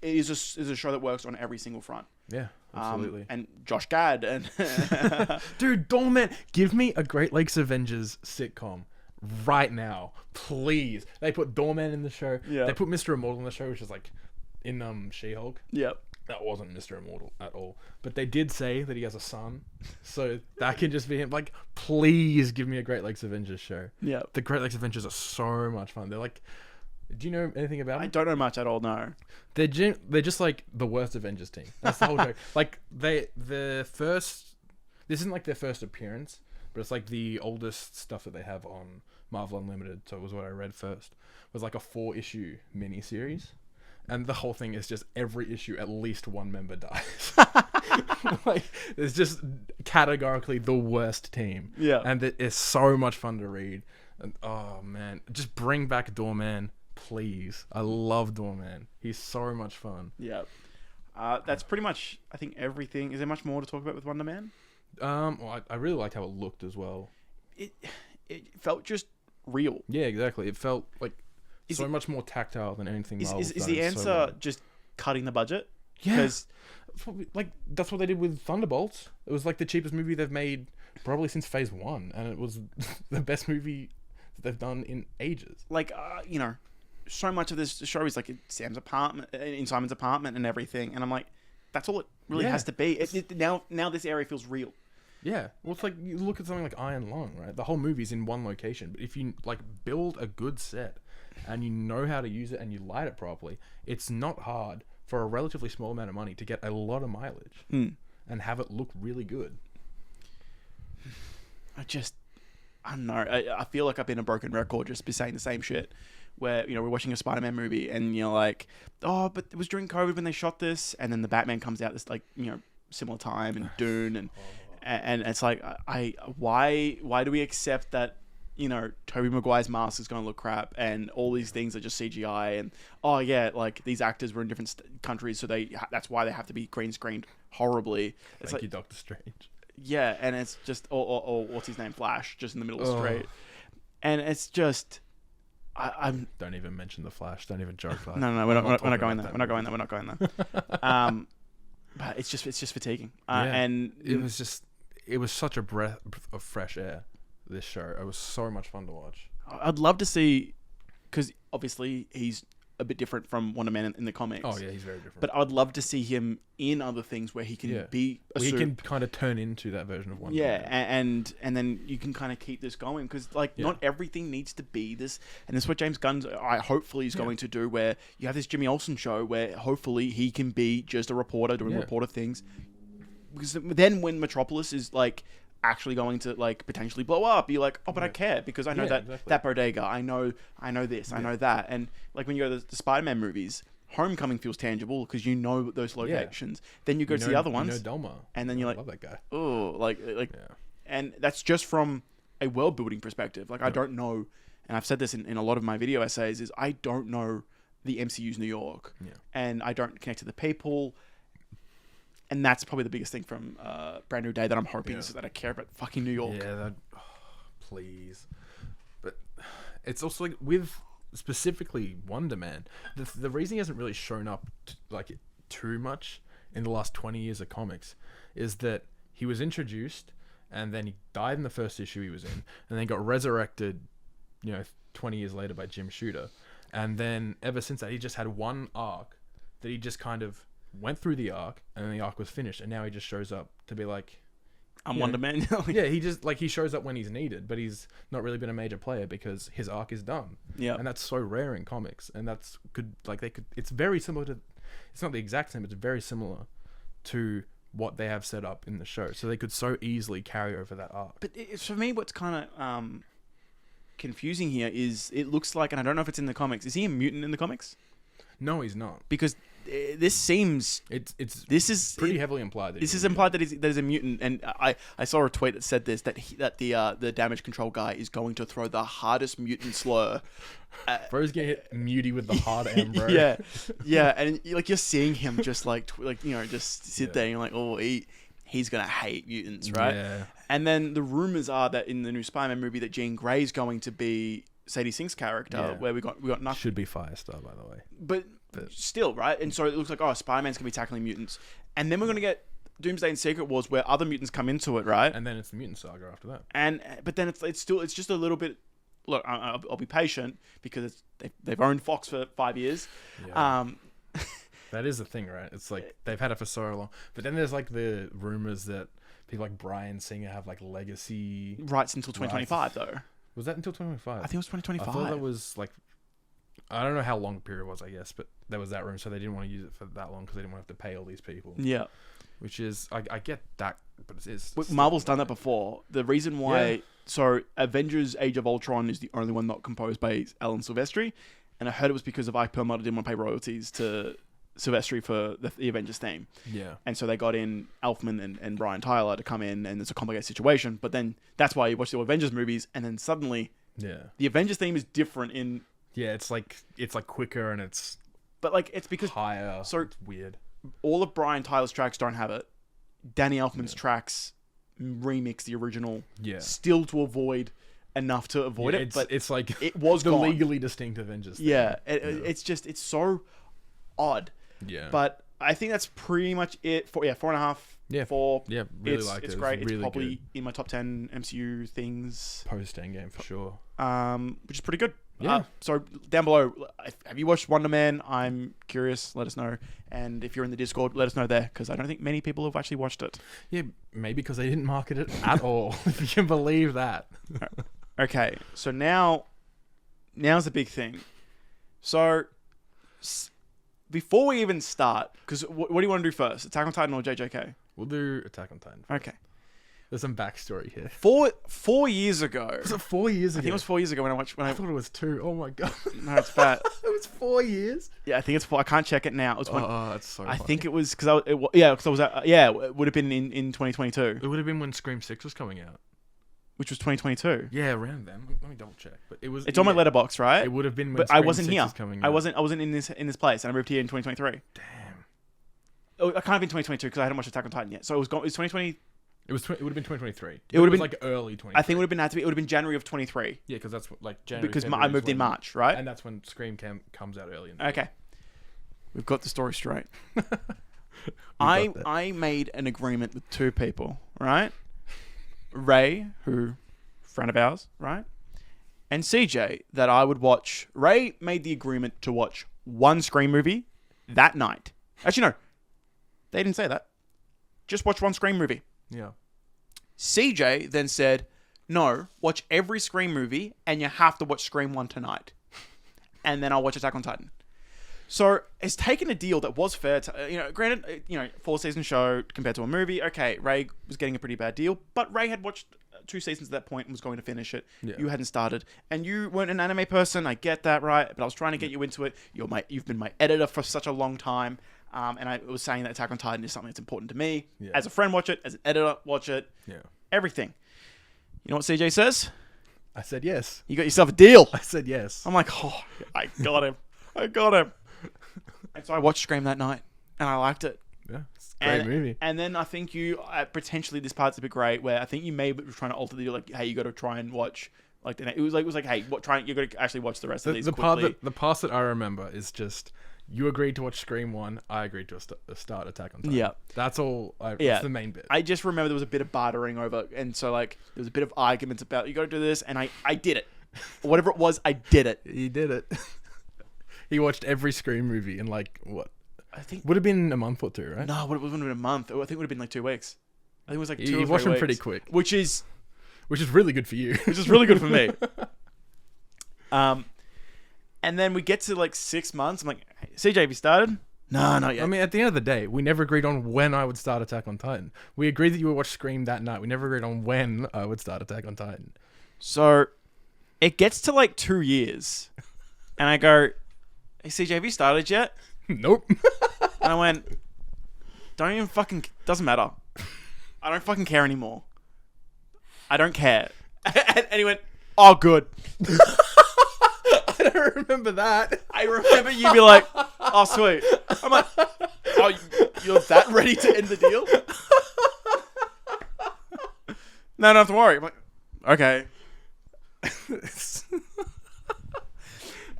is a show that works on every single front. Yeah, absolutely. And Josh Gad and dude, Doorman, give me a Great Lakes Avengers sitcom right now, please. They put Doorman in the show. Yeah. They put Mr. Immortal in the show, which is in She-Hulk. Yep. That wasn't Mr. Immortal at all. But they did say that he has a son, so that can just be him. Please give me a Great Lakes Avengers show. Yeah. The Great Lakes Avengers are so much fun. They're do you know anything about them? I don't know much at all, no. They're just the worst Avengers team. That's the whole joke. This isn't their first appearance, but it's the oldest stuff that they have on Marvel Unlimited. So it was what I read first. It was a 4-issue miniseries. And the whole thing is just every issue, at least one member dies. It's just categorically the worst team. Yeah. And it is so much fun to read. And oh man, just bring back Doorman, please. I love Doorman. He's so much fun. Yeah. That's pretty much, I think, everything. Is there much more to talk about with Wonder Man? Well, I really liked how it looked as well. It felt just real. Yeah, exactly. It felt so much more tactile than anything Marvel's done. Is the answer just cutting the budget? Yeah. Because that's what they did with Thunderbolts. It was the cheapest movie they've made probably since Phase 1, and it was the best movie that they've done in ages. So much of this show is in Simon's apartment and everything, and I'm like, that's all it really has to be. Now this area feels real. Yeah, well, it's you look at something like Iron Lung, right? The whole movie's in one location, but if you build a good set and you know how to use it and you light it properly, it's not hard for a relatively small amount of money to get a lot of mileage. and have it look really good. I don't know. I feel like I've been a broken record just be saying the same shit. Where, you know, we're watching a Spider-Man movie and you're like, oh, but it was during COVID when they shot this, and then the Batman comes out this, like, you know, similar time, and Dune, and it's like, why do we accept that, you know, Tobey Maguire's mask is going to look crap, and all these things are just CGI, and oh yeah, like these actors were in different countries, so that's why they have to be green screened horribly. It's Thank like, you, Doctor Strange. Yeah, and it's just or what's his name, Flash, just in the middle of the street, and it's just. I'm Don't even mention the Flash. Don't even joke like no, we're not going there. We're not going there. But it's just fatiguing. And it was such a breath of fresh air. This show, it was so much fun to watch. I'd love to see, because obviously he's a bit different from Wonder Man in the comics. Oh yeah, he's very different. But I'd love to see him in other things where he can be he can kind of turn into that version of Wonder Man. And then you can kind of keep this going, because not everything needs to be this, and this is what James Gunn hopefully is going to do, where you have this Jimmy Olsen show where hopefully he can be just a reporter doing reporter things, because then when Metropolis is like actually going to like potentially blow up, you're like, oh, but I care, because I know that bodega, I know this, I know that. And like when you go to the Spider-Man movies, Homecoming feels tangible because you know those locations. Then you go to the other ones, Delma, and then you're like, I love that guy. Oh, and that's just from a world building perspective. Like I don't know, and I've said this in a lot of my video essays, is I don't know the MCU's New York, and I don't connect to the people. And that's probably the biggest thing from Brand New Day that I'm hoping is that I care about fucking New York. Yeah, please. But it's also like with specifically Wonder Man, the reason he hasn't really shown up too much in the last 20 years of comics is that he was introduced and then he died in the first issue he was in, and then got resurrected, 20 years later by Jim Shooter. And then ever since that, he just had one arc that he just kind of went through the arc, and then the arc was finished, and now he just shows up to be like, I'm Wonder Man. Yeah, he just he shows up when he's needed, but he's not really been a major player because his arc is done. Yeah, and that's so rare in comics, and that's good. It's very similar to, it's not the exact same, but it's very similar to what they have set up in the show, so they could so easily carry over that arc. But for me, what's kind of confusing here is it looks like, and I don't know if it's in the comics, is he a mutant in the comics? No, he's not. Because this seems this is pretty heavily implied. This is implied that he's a mutant, and I saw a tweet that said this, that the damage control guy is going to throw the hardest mutant slur. Bro's gonna hit Muty with the hard M, bro. yeah, and you're seeing him just just sit there, and you're like, oh, he's gonna hate mutants, right? Yeah. And then the rumors are that in the new Spider-Man movie that Jean Grey's going to be Sadie Sink's character, where we got nothing. Should be Firestar, by the way. But still, right? And so it looks like, Spider-Man's going to be tackling mutants. And then we're going to get Doomsday and Secret Wars, where other mutants come into it, right? And then it's the mutant saga after that. But then it's just a little bit... Look, I'll be patient, because they've owned Fox for 5 years. Yeah. That is the thing, right? It's like they've had it for so long. But then there's the rumors that people like Bryan Singer have legacy... rights until 2025, though. Was that until 2025? I think it was 2025. I thought that was I don't know how long the period was, I guess, but there was that room, so they didn't want to use it for that long because they didn't want to have to pay all these people. Yeah. Which is, I get that, but it's Marvel's done that before. The reason why... Yeah. So, Avengers Age of Ultron is the only one not composed by Alan Silvestri, and I heard it was because of Ike Perlmutter didn't want to pay royalties to Silvestri for the Avengers theme. Yeah. And so they got in Elfman and Brian Tyler to come in, and it's a complicated situation. But then that's why you watch the Avengers movies, and then suddenly the Avengers theme is different in... Yeah, it's quicker, and it's... But it's because... higher. So it's weird. All of Brian Tyler's tracks don't have it. Danny Elfman's tracks remix the original. Yeah. Still to avoid enough to avoid it. But it's it was the gone. Legally distinct Avengers thing. Yeah. It's so odd. Yeah. But I think that's pretty much it for 4.5. Yeah, 4. Yeah, really like it. It's great. Really it's probably good. In my top 10 MCU things. Post-Endgame for sure. Which is pretty good. Yeah. So down below, have you watched Wonder Man? I'm curious. Let us know. And if you're in the Discord, let us know there, because I don't think many people have actually watched it. Yeah, maybe because they didn't market it at all. If you can believe that. Okay, so now's the big thing. So before we even start, because what do you want to do first? Attack on Titan or JJK? We'll do Attack on Titan. Okay. There's some backstory here. 4 years ago. Was it 4 years ago? I think it was 4 years ago when I watched. I thought it was 2. Oh my god. No, it's bad. It was 4 years. Yeah, I think it's 4. I can't check it now. It was when. Oh, that's so. I funny. think it was because it would have been in 2022, It would have been when Scream 6 was coming out. which was 2022. Yeah, around then. Let me double check. But it was. It's on my letterbox, right? It would have been when but Scream I wasn't 6 here. was coming out. I wasn't in this place, and I moved here in 2023. Damn. Oh, I can't have been 2022 because I hadn't watched Attack on Titan yet. So it was 2020. It would have been 2023. It would have been like early 2023. I think it would have been It would have been January of 23. Yeah, because that's like January. Because February I moved in March, right? And that's when Scream comes out early. In the Okay, we've got the story straight. got that. I made an agreement with 2 people, right? Ray, who friend of ours, right? And CJ, that I would watch. Ray made the agreement to watch 1 Scream movie that night. Actually, no. They didn't say that. Just watch 1 Scream movie. Yeah. CJ then said, no, watch every Scream movie and you have to watch Scream 1 tonight. And then I'll watch Attack on Titan. So it's taken a deal that was fair to, granted, 4-season show compared to a movie. Okay, Ray was getting a pretty bad deal, but Ray had watched 2 seasons at that point and was going to finish it. Yeah. You hadn't started, and you weren't an anime person. I get that, right? But I was trying to get you into it. You've been my editor for such a long time. And I was saying that Attack on Titan is something that's important to me. Yeah. As a friend, watch it. As an editor, watch it. Yeah. Everything. You know what CJ says? I said yes. You got yourself a deal. I said yes. I'm like, oh, I got him. I got him. And so I watched Scream that night, and I liked it. Yeah, it's a great movie. And then I think you, potentially this part's a bit great, where I think you maybe were trying to alter the deal, like, hey, you got to try and watch, like, it was like, hey, you got to actually watch the rest of these quickly. The part that I remember is just... You agreed to watch Scream 1. I agreed to start Attack on Titan. Yeah. That's all. Yeah. That's the main bit. I just remember there was a bit of bartering over, and so, like, there was a bit of arguments about, you got to do this, and I did it. Whatever it was, I did it. He did it. He watched every Scream movie in, like, what? I think... Would have been a month or 2, right? No, it wouldn't have been a month. I think it would have been, like, 2 weeks. I think it was, like, 2 or 3 You watched them weeks. pretty quick. Which is really good for you. Which is really good for me. And then we get to, like, 6 months. I'm like, hey, CJ, have you started? No, not yet. I mean, at the end of the day, we never agreed on when I would start Attack on Titan. We agreed that you would watch Scream that night. We never agreed on when I would start Attack on Titan. So it gets to, like, 2 years. And I go, hey, CJ, have you started yet? Nope. And I went, doesn't matter. I don't fucking care anymore. I don't care. And he went, oh, good. I don't remember that. I remember you be like, oh, sweet. I'm like, oh, you're that ready to end the deal? No, don't have to worry. I'm like, okay.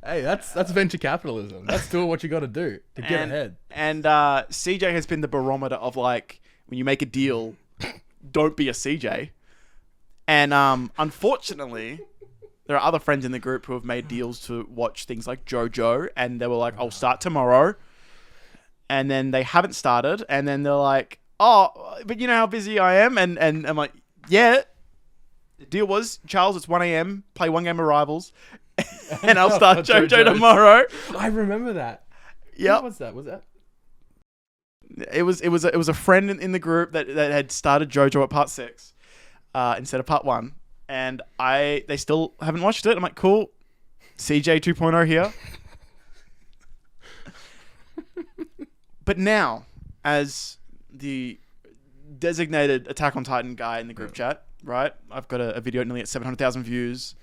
Hey, that's venture capitalism. That's doing what you got to do to get ahead. And CJ has been the barometer of, like, when you make a deal, don't be a CJ. And unfortunately, there are other friends in the group who have made deals to watch things like JoJo, and they were like, I'll start tomorrow. And then they haven't started, and then they're like, oh, but you know how busy I am? And I'm like, yeah. The deal was, Charles, it's 1 a.m., play 1 game of Rivals, and I'll start JoJo tomorrow. I remember that. Yeah. What was that? Was that? It was a friend in the group that had started JoJo at part 6 instead of part 1. And they still haven't watched it. I'm like, cool. CJ 2.0 here. But now, as the designated Attack on Titan guy in the group chat, right? I've got a video nearly at 700,000 views,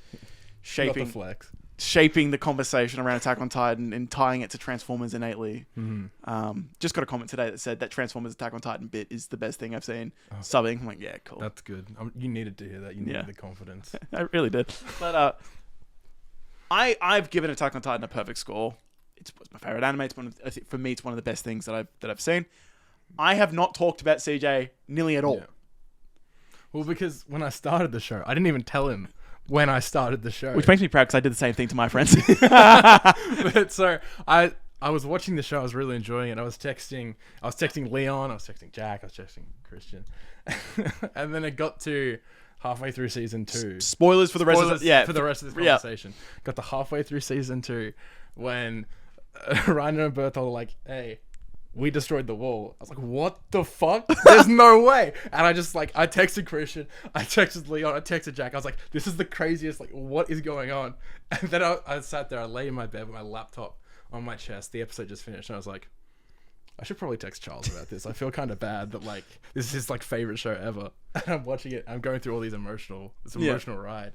shaping the conversation around Attack on Titan and tying it to Transformers innately. Mm-hmm. Just got a comment today that said that Transformers Attack on Titan bit is the best thing I've seen. Subbing. I'm like, yeah, cool. That's good. You needed to hear that. You needed the confidence. I really did. But I've given Attack on Titan a perfect score. It's my favorite anime. For me, it's one of the best things that I've seen. I have not talked about CJ nearly at all. Yeah. Well, because when I started the show, I didn't even tell him when I started the show. Which makes me proud because I did the same thing to my friends. But so I was watching the show. I was really enjoying it. I was texting Leon. I was texting Jack. I was texting Christian. And then it got to halfway through season 2. Spoilers for the rest of this. For the rest of this conversation. Got to halfway through season 2 when Ryan and Berthold are like, hey, we destroyed the wall. I was like, what the fuck? There's no way. And I just like, I texted Christian, I texted Leon, I texted Jack. I was like, this is the craziest, like, what is going on? And then I sat there, I lay in my bed with my laptop on my chest. The episode just finished and I was like, I should probably text Charles about this. I feel kind of bad that like, this is his like favorite show ever. And I'm watching it, I'm going through all these emotional ride.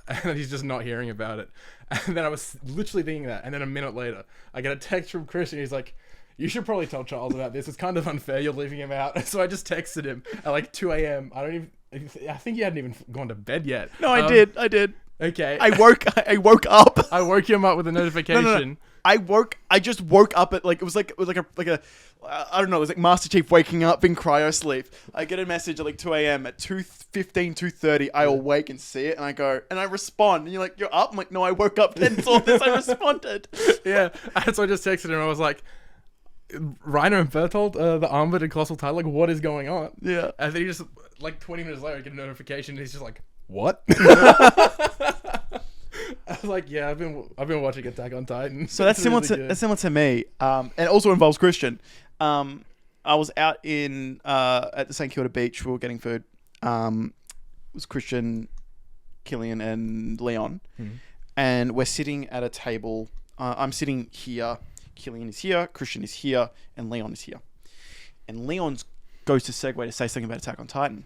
And he's just not hearing about it. And then I was literally thinking that. And then a minute later, I get a text from Christian. He's like, you should probably tell Charles about this. It's kind of unfair you're leaving him out. So I just texted him at like 2 a.m. I think he hadn't even gone to bed yet. No, I did. Okay. I woke up. I woke him up with a notification. No. I just woke up at like, it was like a I don't know, it was like Master Chief waking up in cryo sleep. I get a message at like 2 a.m. at 2:15, 2:30. I awake and see it and I go, and I respond. And you're like, you're up? I'm like, no, I woke up and saw this. I responded. Yeah. And so I just texted him. I was like, Reiner and Bertolt, the armored and colossal title, like, what is going on? Yeah. And then he just, like, 20 minutes later, I get a notification, and he's just like, what? I was like, yeah, I've been watching Attack on Titan. So that's similar to me, and it also involves Christian. I was out in at the St Kilda beach. We were getting food. It was Christian, Killian, and Leon, and we're sitting at a table. I'm sitting here. Killian is here, Christian is here, and Leon is here. And Leon goes to segue to say something about Attack on Titan.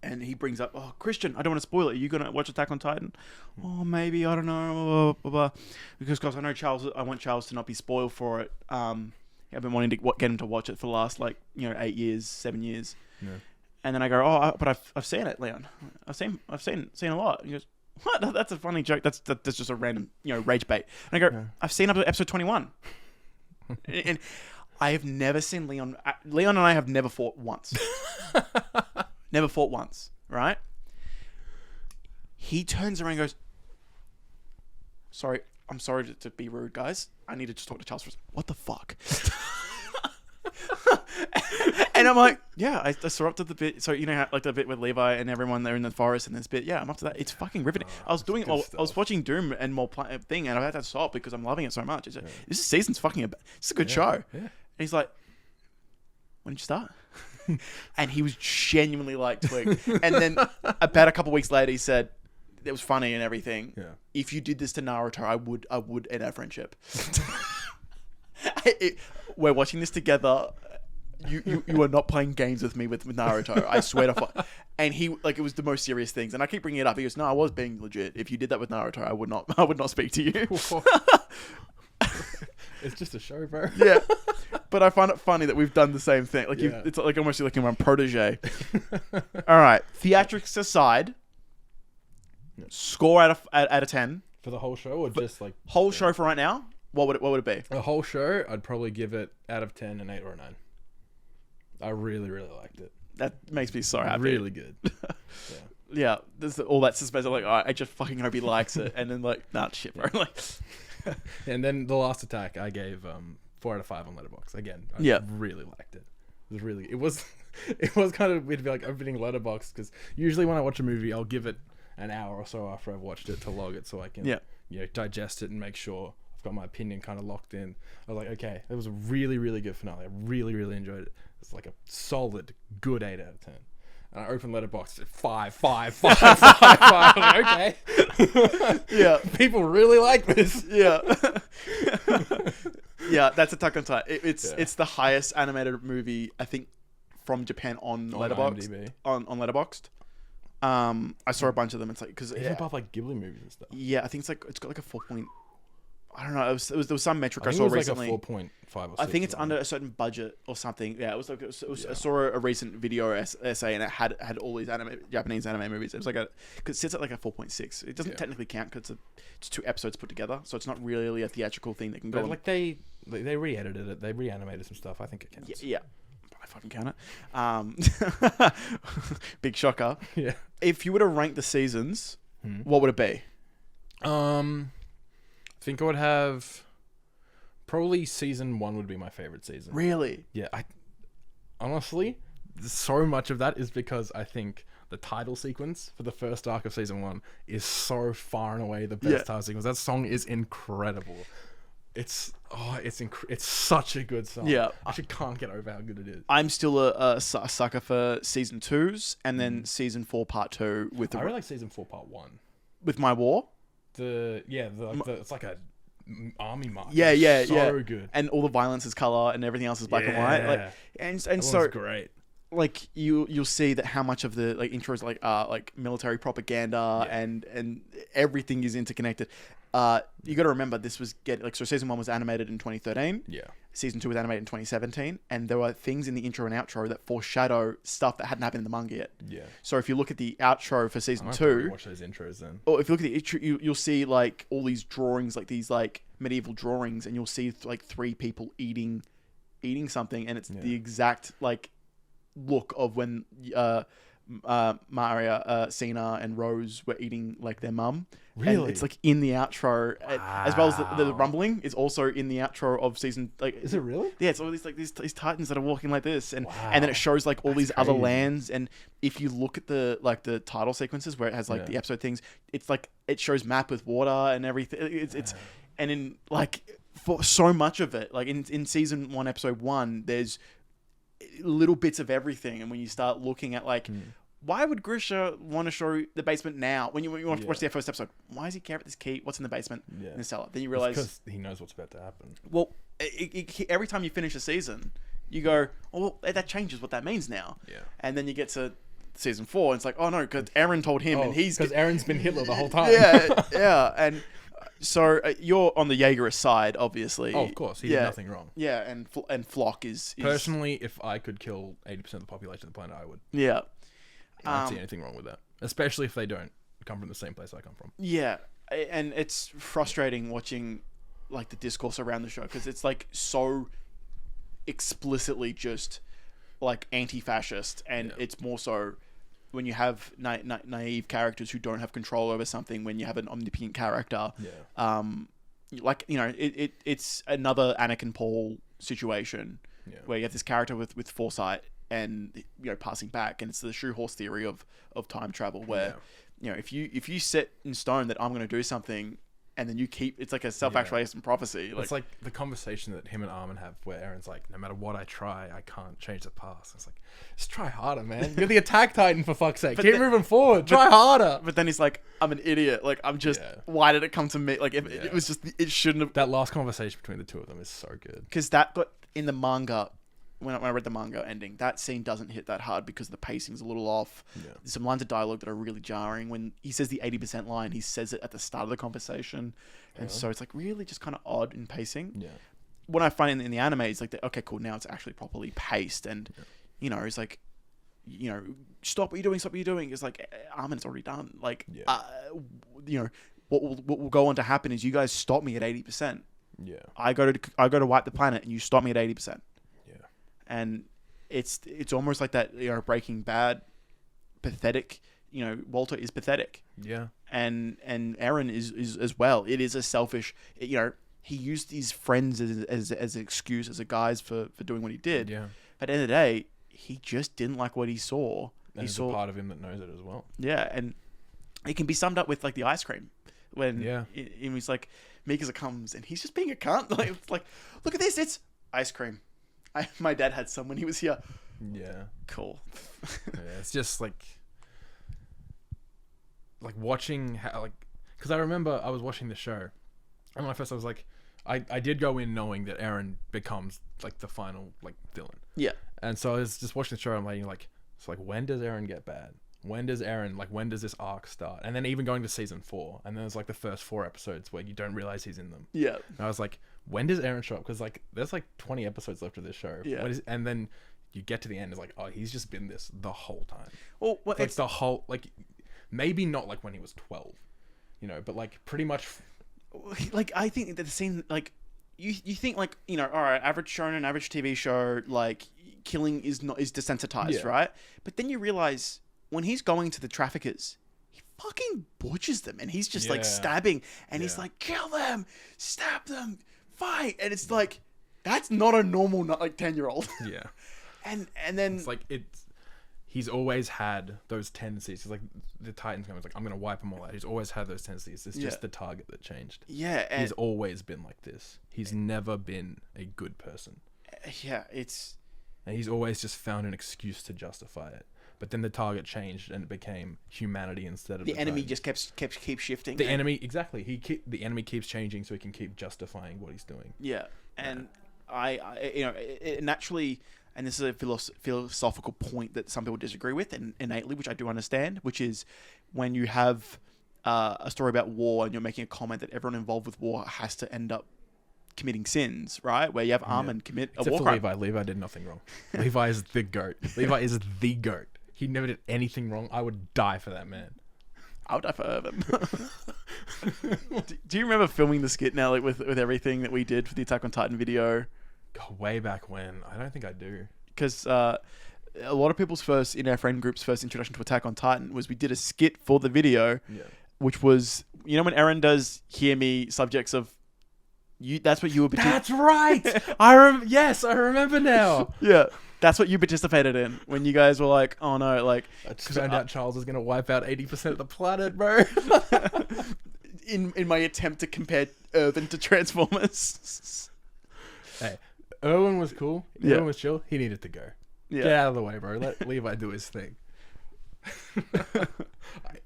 And he brings up, oh, Christian, I don't want to spoil it. Are you going to watch Attack on Titan? Oh, maybe, I don't know. Blah, blah, blah. Because I know I want Charles to not be spoiled for it. I've been wanting to get him to watch it for the last, 8 years, 7 years. Yeah. And then I go, but I've seen it, Leon. I've seen a lot. And he goes, what? That's a funny joke. That's just a random, rage bait. And I go, I've seen up to episode 21. And I have never seen Leon. Leon and I have never fought once. Never fought once, right? He turns around and goes, I'm sorry to be rude, guys. I need to just talk to Charles for a second. What the fuck? And I'm like, yeah, I saw up to the bit. So, like the bit with Levi and everyone there in the forest and this bit. Yeah, I'm up to that. It's fucking riveting. I was watching Doom and more thing, and I had to stop because I'm loving it so much. This season's fucking it's a good show. Yeah. And he's like, when did you start? And he was genuinely like twigged. And then about a couple of weeks later, he said, it was funny and everything. Yeah. If you did this to Naruto, I would end our friendship. We're watching this together. You are not playing games with me with Naruto. I swear to fuck. And he, it was the most serious things. And I keep bringing it up. He goes, no, I was being legit. If you did that with Naruto, I would not speak to you. It's just a show, bro. Yeah. But I find it funny that we've done the same thing. It's like almost like my protege. All right. Theatrics aside, score out of 10. For the whole show or just whole show for right now? What would it be? A whole show, I'd probably give it out of 10 an 8 or a 9. I really, really liked it. That makes me so happy. Really good. Yeah. There's all that suspense. I'm like, oh, I just fucking hope he likes it. And then nah, shit, bro. And then The Last Attack, I gave 4 out of 5 on Letterboxd. Again, I really liked it. It was kind of weird to be opening Letterboxd because usually when I watch a movie, I'll give it an hour or so after I've watched it to log it so I can digest it and make sure I've got my opinion kind of locked in. I was like, okay, it was a really, really good finale. I really, really enjoyed it. It's a solid, good 8 out of 10. And I opened Letterboxd at 5. I'm like, okay. Yeah. People really like this. Yeah. Yeah, that's Attack on Titan. It's the highest animated movie, I think, from Japan on Letterboxd. On Letterboxd. I saw a bunch of them. It's because even above Ghibli movies and stuff. Yeah, I think it's got a 4 point. I don't know. There was some metric I saw it was recently. A 4.5 or 6. I think it's under a certain budget or something. Yeah, it was I saw a recent video essay and it had all these Japanese anime movies. It was because it sits at a 4.6. It doesn't technically count because it's 2 episodes put together, so it's not really a theatrical thing that can go. But they re-edited it. They reanimated some stuff. I think it counts. Yeah. I fucking count it. Big shocker. Yeah. If you were to rank the seasons, what would it be? I think I would have probably season 1 would be my favorite season. Really? Yeah. Honestly, so much of that is because I think the title sequence for the first arc of season 1 is so far and away the best title sequence. That song is incredible. it's such a good song. Yeah. I actually can't get over how good it is. I'm still a sucker for season 2s and then season 4 part 2 with I really like season 4 part 1. with My War. It's like a army march. Yeah, so good. And all the violence is color and everything else is black and white. Like, and so great. Like you'll see that how much of the like intros like military propaganda and everything is interconnected. You got to remember this was so season 1 was animated in 2013. Yeah. Season 2 was animated in 2017, and there were things in the intro and outro that foreshadow stuff that hadn't happened in the manga yet. Yeah. So if you look at the outro for season 2, watch those intros then. or if you look at the intro, you'll see like all these drawings, like these like medieval drawings, and you'll see like 3 people eating something, and it's the exact like look of when Maria, Cena, and Rose were eating like their mum. Really? And it's like in the outro, as well as the rumbling is also in the outro of season. Like, is it really? Yeah, it's all these like these titans that are walking like this, and then it shows like all these other lands. And if you look at the title sequences where it has like the episode things, it's like it shows map with water and everything. It's and in like for so much of it, like in season 1, episode 1, there's little bits of everything. And when you start looking at like. Why would Grisha want to show the basement now? When you want to watch their first episode, why does he care about this key? What's in the basement in the cellar? Then you realize because he knows what's about to happen. Well, every time you finish a season, you go, "Oh, well, that changes what that means now." Yeah. And then you get to season 4, and it's like, "Oh no," because Aaron told him, and he's because Aaron's been Hitler the whole time. yeah, and so you're on the Jaegerist side, obviously. Oh, of course, he did nothing wrong. Yeah, and Flock is personally, if I could kill 80% of the population of the planet, I would. Yeah. I don't see anything wrong with that, especially if they don't come from the same place I come from. Yeah, and it's frustrating watching like the discourse around the show because it's like so explicitly just like anti-fascist, and it's more so when you have naive characters who don't have control over something. When you have an omnipotent character, like it's another Anakin Paul situation where you have this character with foresight. And passing back, and it's the shoe horse theory of time travel, where if you set in stone that I'm going to do something, and then you keep, it's like a self-actualization prophecy. Like, it's like the conversation that him and Armin have, where Aaron's like, "No matter what I try, I can't change the past." It's like, just try harder, man. You're the attack titan, for fuck's sake. Keep moving forward. Try harder. But then he's like, "I'm an idiot. Like, I'm just. Why did it come to me? Like, it was just. It shouldn't have." That last conversation between the two of them is so good. Because that got in the manga. When I read the manga ending, that scene doesn't hit that hard because the pacing's a little off. Yeah. There's some lines of dialogue that are really jarring. When he says the 80% line, he says it at the start of the conversation. And so it's like really just kind of odd in pacing. Yeah. What I find in the anime is like, okay, cool, now it's actually properly paced. And, it's like, stop what you're doing, stop what you're doing. It's like, Armin's already done. Like, what will go on to happen is you guys stop me at 80%. Yeah. I go to wipe the planet and you stop me at 80%. And it's almost like that, Breaking Bad, pathetic. Walter is pathetic. Yeah. And Aaron is as well. It is a selfish. He used his friends as an excuse, as a guise for doing what he did. Yeah. But at the end of the day, he just didn't like what he saw. And there's a part of him that knows it as well. Yeah, and it can be summed up with like the ice cream. When he's like, Mikasa comes and he's just being a cunt. Like, it's like, look at this, it's ice cream. My dad had some when he was here. Yeah. Cool. It's just like watching how, like, because I remember I was watching the show, and when I was like, I did go in knowing that Aaron becomes like the final like villain. Yeah. And so I was just watching the show. I'm like, so like, when does Aaron get bad? When does this arc start? And then even going to season 4, and then there's like the first 4 episodes where you don't realize he's in them. Yeah. And I was like, when does Aaron show up? Because like there's like 20 episodes left of this show. Yeah. And then you get to the end, it's like, oh, he's just been this the whole time. Well, it's the whole, like, maybe not like when he was 12, but like pretty much. Like, I think that the scene, like, you think like, all right, average shonen, average TV show, like, killing is desensitized, right? But then you realize when he's going to the traffickers, he fucking butchers them, and he's just like stabbing, and he's like, kill them, stab them, fight, and it's like, that's not a normal like 10-year-old. Yeah. And then it's like he's always had those tendencies. It's like the Titans guy was like, I'm gonna wipe them all out. He's always had those tendencies. It's just the target that changed. Yeah, and he's always been like this. He's never been a good person. Yeah, and he's always just found an excuse to justify it. But then the target changed and it became humanity instead of the enemy. Just keeps shifting. The enemy, exactly. The enemy keeps changing, so he can keep justifying what he's doing. Yeah, and I it naturally, and this is a philosophical point that some people disagree with, and innately, which I do understand, which is when you have a story about war and you're making a comment that everyone involved with war has to end up committing sins, right? Where you have Armin commit a war crime. Levi did nothing wrong. Levi is the GOAT. Levi is the GOAT. He never did anything wrong. I would die for that man. I would die for Irvin. Do you remember filming the skit now, like with everything that we did for the Attack on Titan video? God, way back when. I don't think I do. Because a lot of people's in our friend group's first introduction to Attack on Titan was we did a skit for the video, which was, when Eren does hear me subjects of you. That's what you were. That's right. Yes, I remember now. Yeah. That's what you participated in when you guys were like, oh no, like... I just found out Charles is going to wipe out 80% of the planet, bro. in my attempt to compare Irvin to Transformers. Hey, Irwin was cool. Irwin was chill. He needed to go. Yeah. Get out of the way, bro. Let Levi do his thing.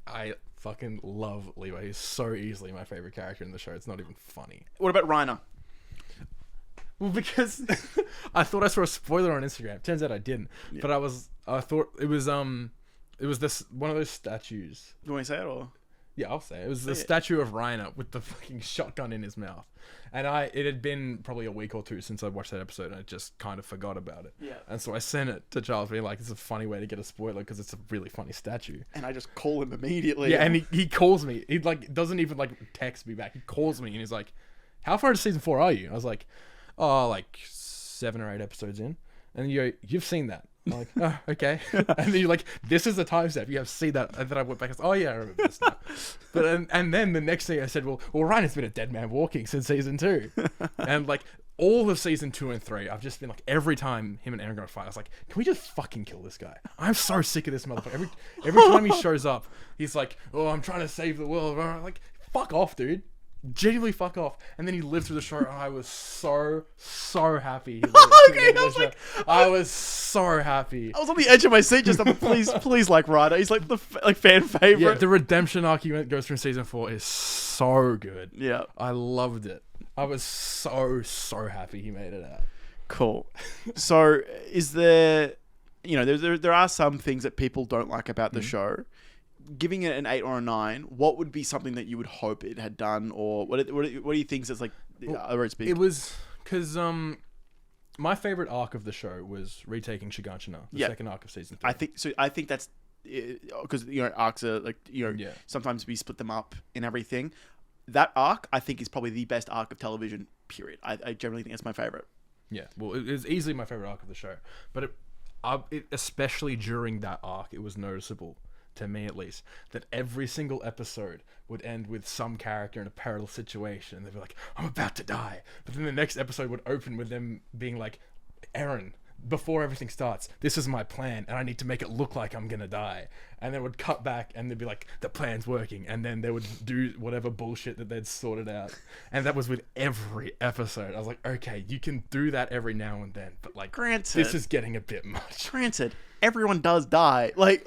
I fucking love Levi. He's so easily my favorite character in the show. It's not even funny. What about Reiner? Well, because I thought I saw a spoiler on Instagram. Turns out I didn't. Yeah. But I thought it was this one of those statues. You want to say it or? Yeah, I'll say it. It was the statue of Reiner with the fucking shotgun in his mouth. And it had been probably a week or two since I watched that episode, and I just kind of forgot about it. Yeah. And so I sent it to Charles, being like, it's a funny way to get a spoiler because it's a really funny statue. And I just call him immediately. Yeah, and he calls me. He doesn't even text me back. He calls me and he's like, how far into season 4 are you? I was like, 7 or 8 episodes in. And you go, you've seen that. I'm like, oh, okay. And then you're like, this is the time step. You have seen that. And then I went back and said, oh yeah, I remember this now. But and then the next thing I said, well, Ryan's been a dead man walking since season 2. And all of season 2 and 3, I've just been every time him and Eren go to fight, I was like, can we just fucking kill this guy? I'm so sick of this motherfucker. Every time he shows up, he's like, oh, I'm trying to save the world. I'm like, fuck off, dude. Genuinely fuck off. And then he lived through the show, and I was so happy. I was so happy. I was on the edge of my seat just please like Ryder. He's like the fan favorite. Yeah, the redemption arc he goes through in season 4 is so good. Yeah. I loved it. I was so happy he made it out. Cool. So is there there are some things that people don't like about the show. Giving it an 8 or a 9, what would be something that you would hope it had done, or what do you think is it was because my favorite arc of the show was retaking Shiganshina, the second arc of season 3. I think that's because arcs are sometimes we split them up in everything. That arc I think is probably the best arc of television. Period. I generally think it's my favorite. Yeah, well, it is easily my favorite arc of the show, but it especially during that arc, it was noticeable. To me at least, that every single episode would end with some character in a perilous situation and they'd be like, I'm about to die. But then the next episode would open with them being like, Eren, before everything starts, this is my plan and I need to make it look like I'm gonna die. And then it would cut back and they'd be like, the plan's working. And then they would do whatever bullshit that they'd sorted out. And that was with every episode. I was like, okay, you can do that every now and then, but granted, this is getting a bit much. Granted, everyone does die. Like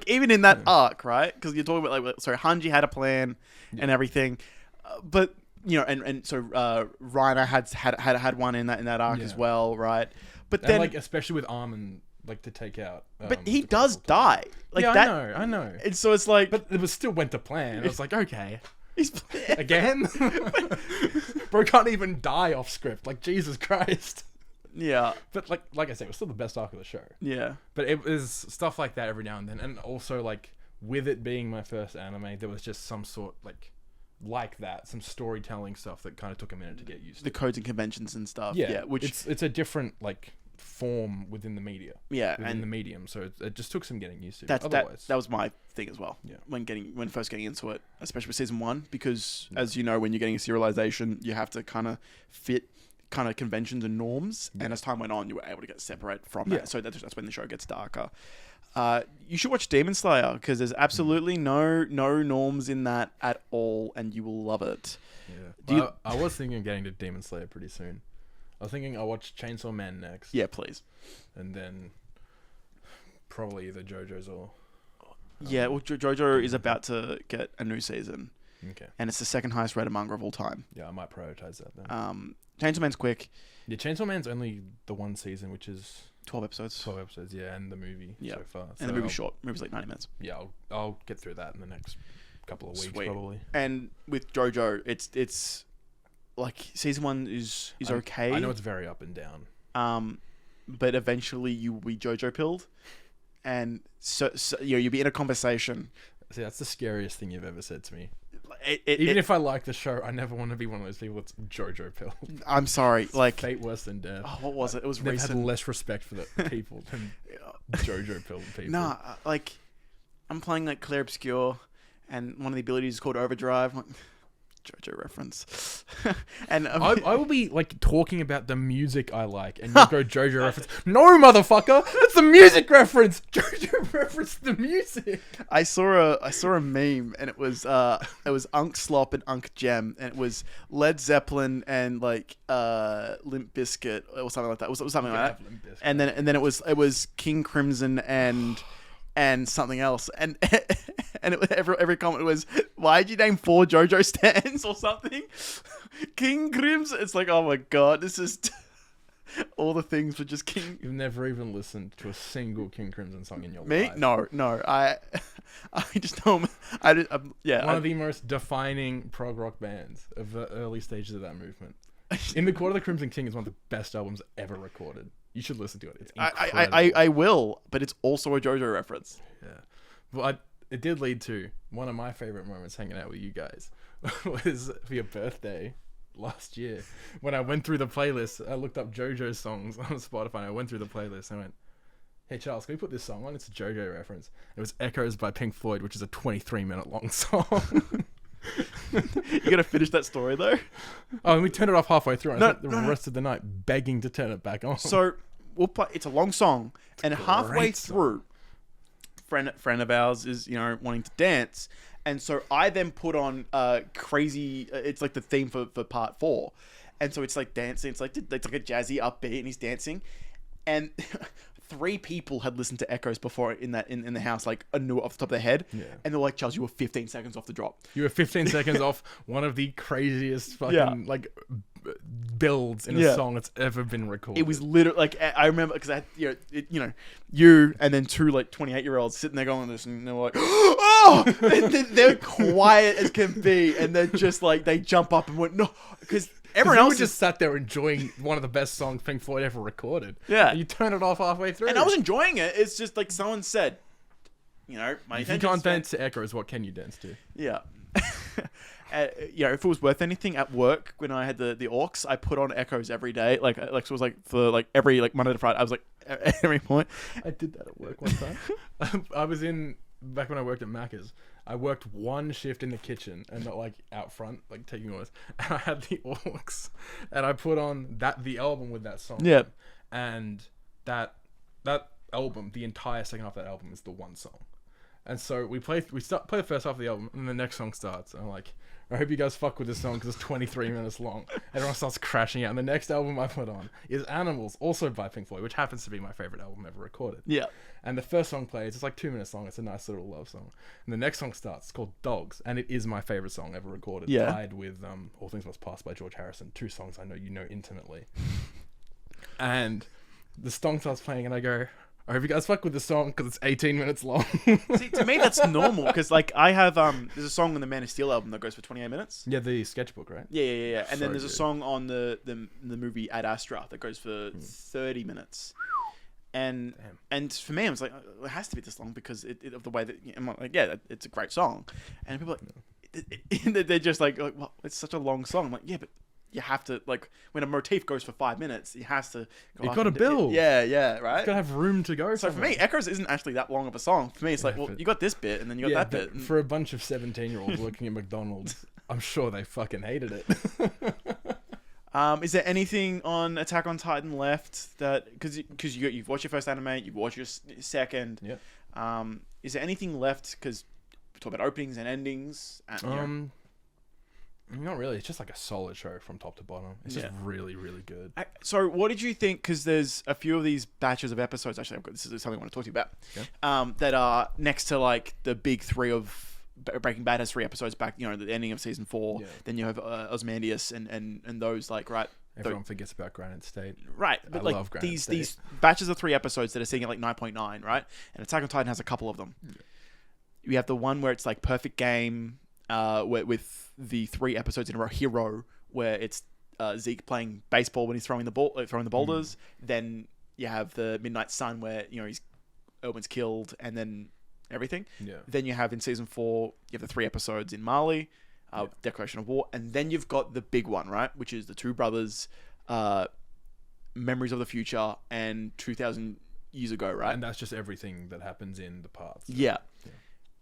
even in that arc, right? Because you're talking about Hanji had a plan and everything, but so Reiner had one in that arc as well, right? But then especially with Armin, to take out. But he does die. I know. And so it's like, but it was still went to plan. I was like, okay. He's again, bro can't even die off script. Jesus Christ. Yeah, but like I said, it was still the best arc of the show. Yeah, but it was stuff like that every now and then, and also with it being my first anime, there was just some sort like that, some storytelling stuff that kind of took a minute to get used to. The codes and conventions and stuff. Yeah, which it's a different form within the media. Yeah, within the medium, so it just took some getting used to. That was my thing as well. Yeah, when first getting into it, especially with season 1, because as you know, when you're getting a serialization, you have to kind of fit kind of conventions and norms, and as time went on, you were able to get separate from that. So that's when the show gets darker. You should watch Demon Slayer because there's absolutely no norms in that at all, and you will love it. Yeah, I was thinking of getting to Demon Slayer pretty soon. I was thinking I'll watch Chainsaw Man next. Yeah, please. And then probably either JoJo's or... yeah, well, JoJo is about to get a new season. Okay. And it's the second highest rated manga of all time. Yeah, I might prioritize that then. Chainsaw Man's quick. Yeah, Chainsaw Man's only the one season, which is... 12 episodes. 12 episodes, yeah, and the movie so far. And the movie's short. The movie's like 90 minutes. Yeah, I'll get through that in the next couple of weeks, probably. And with JoJo, it's like season 1 is okay. I know it's very up and down. But eventually you will be JoJo pilled, and so you'll be in a conversation. See, that's the scariest thing you've ever said to me. Even if I like the show, I never want to be one of those people that's JoJo pilled. I'm sorry, like fate worse than death. Oh, what was it? It was They've recent. had less respect for the people than JoJo pilled people. Nah, like I'm playing like Clair Obscure, and one of the abilities is called Overdrive. Like, JoJo reference. And I will be like talking about the music I like, and you'll go JoJo reference. No, motherfucker, it's the music reference. JoJo reference the music. I saw a meme, and it was Unk Slop and Unk Gem, and it was Led Zeppelin and like Limp Bizkit or something like that. It was something like that. And then it was King Crimson and something else, and every comment was, why'd you name 4 JoJo stands or something? King Crimson. It's like, oh my god, this is all the things were just King. You've never even listened to a single King Crimson song in your life. Me? No. I just don't. One of the most defining prog rock bands of the early stages of that movement. In the Court of the Crimson King is one of the best albums ever recorded. You should listen to it. It's incredible. I will, but it's also a JoJo reference. Yeah. Well, it did lead to one of my favorite moments hanging out with you guys was for your birthday last year. When I went through the playlist, I looked up JoJo songs on Spotify, and I went through the playlist and I went, hey Charles, can we put this song on? It's a JoJo reference. It was Echoes by Pink Floyd, which is a 23-minute long song. You gotta finish that story though. Oh, and we turned it off halfway through. And I spent the rest of the night begging to turn it back on. So we'll play. It's a long song, and halfway through, friend of ours is wanting to dance, and so I then put on crazy. It's like the theme for part 4, and so it's like dancing. It's like a jazzy upbeat, and he's dancing, and 3 people had listened to Echoes before in the house, like I knew it off the top of their head, and they're like, Charles, you were 15 seconds off the drop. You were 15 seconds off one of the craziest fucking like builds in a song that's ever been recorded. It was literally like I remember because I had you and then 2 like 28-year-olds sitting there going this, and they're like, oh, they're quiet as can be, and they're just like they jump up and went no because. Everyone else just sat there enjoying one of the best songs Pink Floyd ever recorded. Yeah. And you turn it off halfway through. And I was enjoying it. It's just like someone said, if you can't dance to Echoes, what can you dance to? Yeah. If it was worth anything at work when I had the aux, I put on Echoes every day. Like it was like for like every like Monday to Friday. I was like every point. I did that at work one time. I was back when I worked at Macca's. I worked one shift in the kitchen and not like out front, like taking orders. And I had the aux, and I put on the album with that song. Yeah. And that album, the entire second half of that album is the one song. And so we play the first half of the album, and the next song starts. And I'm like, I hope you guys fuck with this song because it's 23 minutes long. Everyone starts crashing out. And the next album I put on is Animals, also by Pink Floyd, which happens to be my favorite album ever recorded. Yeah. And the first song plays. It's like 2 minutes long. It's a nice little love song. And the next song starts. It's called Dogs, and it is my favorite song ever recorded. Yeah. Tied with All Things Must Pass by George Harrison. 2 songs I know you know intimately. And the song starts playing, and I go, I hope you guys fuck with the song because it's 18 minutes long. See, to me that's normal because like I have there's a song on the Man of Steel album that goes for 28 minutes. Yeah, the sketchbook, right? Yeah. And then there's a song on the movie Ad Astra that goes for 30 minutes. And for me, I was like, it has to be this long because of the way that I'm like, yeah, it's a great song. And people are like, they're just like, well, it's such a long song. I'm like, yeah, but you have to, like, when a motif goes for 5 minutes, it has to go. You've got to build. Yeah, right? You've got to have room to go. So for me, Echoes isn't actually that long of a song. For me, it's like, well, you got this bit, and then you got that bit. For a bunch of 17-year-olds working at McDonald's, I'm sure they fucking hated it. Is there anything on Attack on Titan left that because you've watched your first anime, you've watched your second? Yeah. Is there anything left? Because we talk about openings and endings. Not really. It's just like a solid show from top to bottom. It's just really, really good. So, what did you think? Because there's a few of these batches of episodes. Actually, this is something I want to talk to you about. Okay. That are next to like the big three of Breaking Bad has 3 episodes back. You know, the ending of season 4. Yeah. Then you have Ozymandias and those like right. Everyone forgets about Granite State. Right, but I love Granite State. These batches of 3 episodes that are sitting at like 9.9, right? And Attack on Titan has a couple of them. Yeah. You have the one where it's like perfect game, with the 3 episodes in a row, Hero, where it's Zeke playing baseball when he's throwing the boulders. Then you have the Midnight Sun where Erwin's killed, and then everything. Yeah. Then you have in season 4, you have the 3 episodes in Mali. Declaration of War, and then you've got the big one, right, which is the 2 brothers, Memories of the Future, and 2,000 years ago, right? And that's just everything that happens in the parts. Yeah.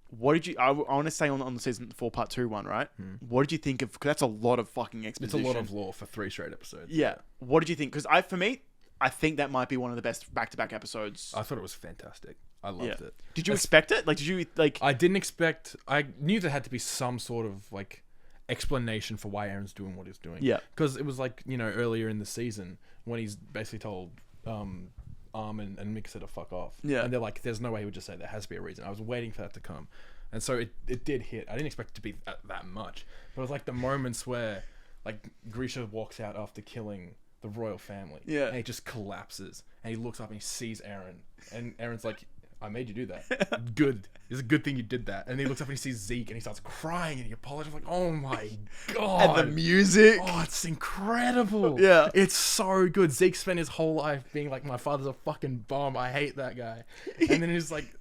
What did you? I want to stay on the season 4 part 2 one, right? What did you think of? Because that's a lot of fucking exposition. It's a lot of lore for 3 straight episodes. Yeah. What did you think? Because for me, I think that might be one of the best back-to-back episodes. I thought it was fantastic. I loved it. Did you expect it? Like, did you like? I didn't expect. I knew there had to be some sort of like explanation for why Aaron's doing what he's doing. Yeah. Because it was like earlier in the season when he's basically told Arm and Mixer to fuck off. Yeah. And they're like, "There's no way he would just say there has to be a reason." I was waiting for that to come, and so it did hit. I didn't expect it to be that much, but it was like the moments where like Grisha walks out after killing the royal family. Yeah. And he just collapses, and he looks up and he sees Aaron, and Aaron's like, I made you do that. Good. It's a good thing you did that. And he looks up and he sees Zeke and he starts crying and he apologizes. Like, oh my God. And the music. Oh, it's incredible. Yeah. It's so good. Zeke spent his whole life being like, my father's a fucking bum. I hate that guy. And then he's like,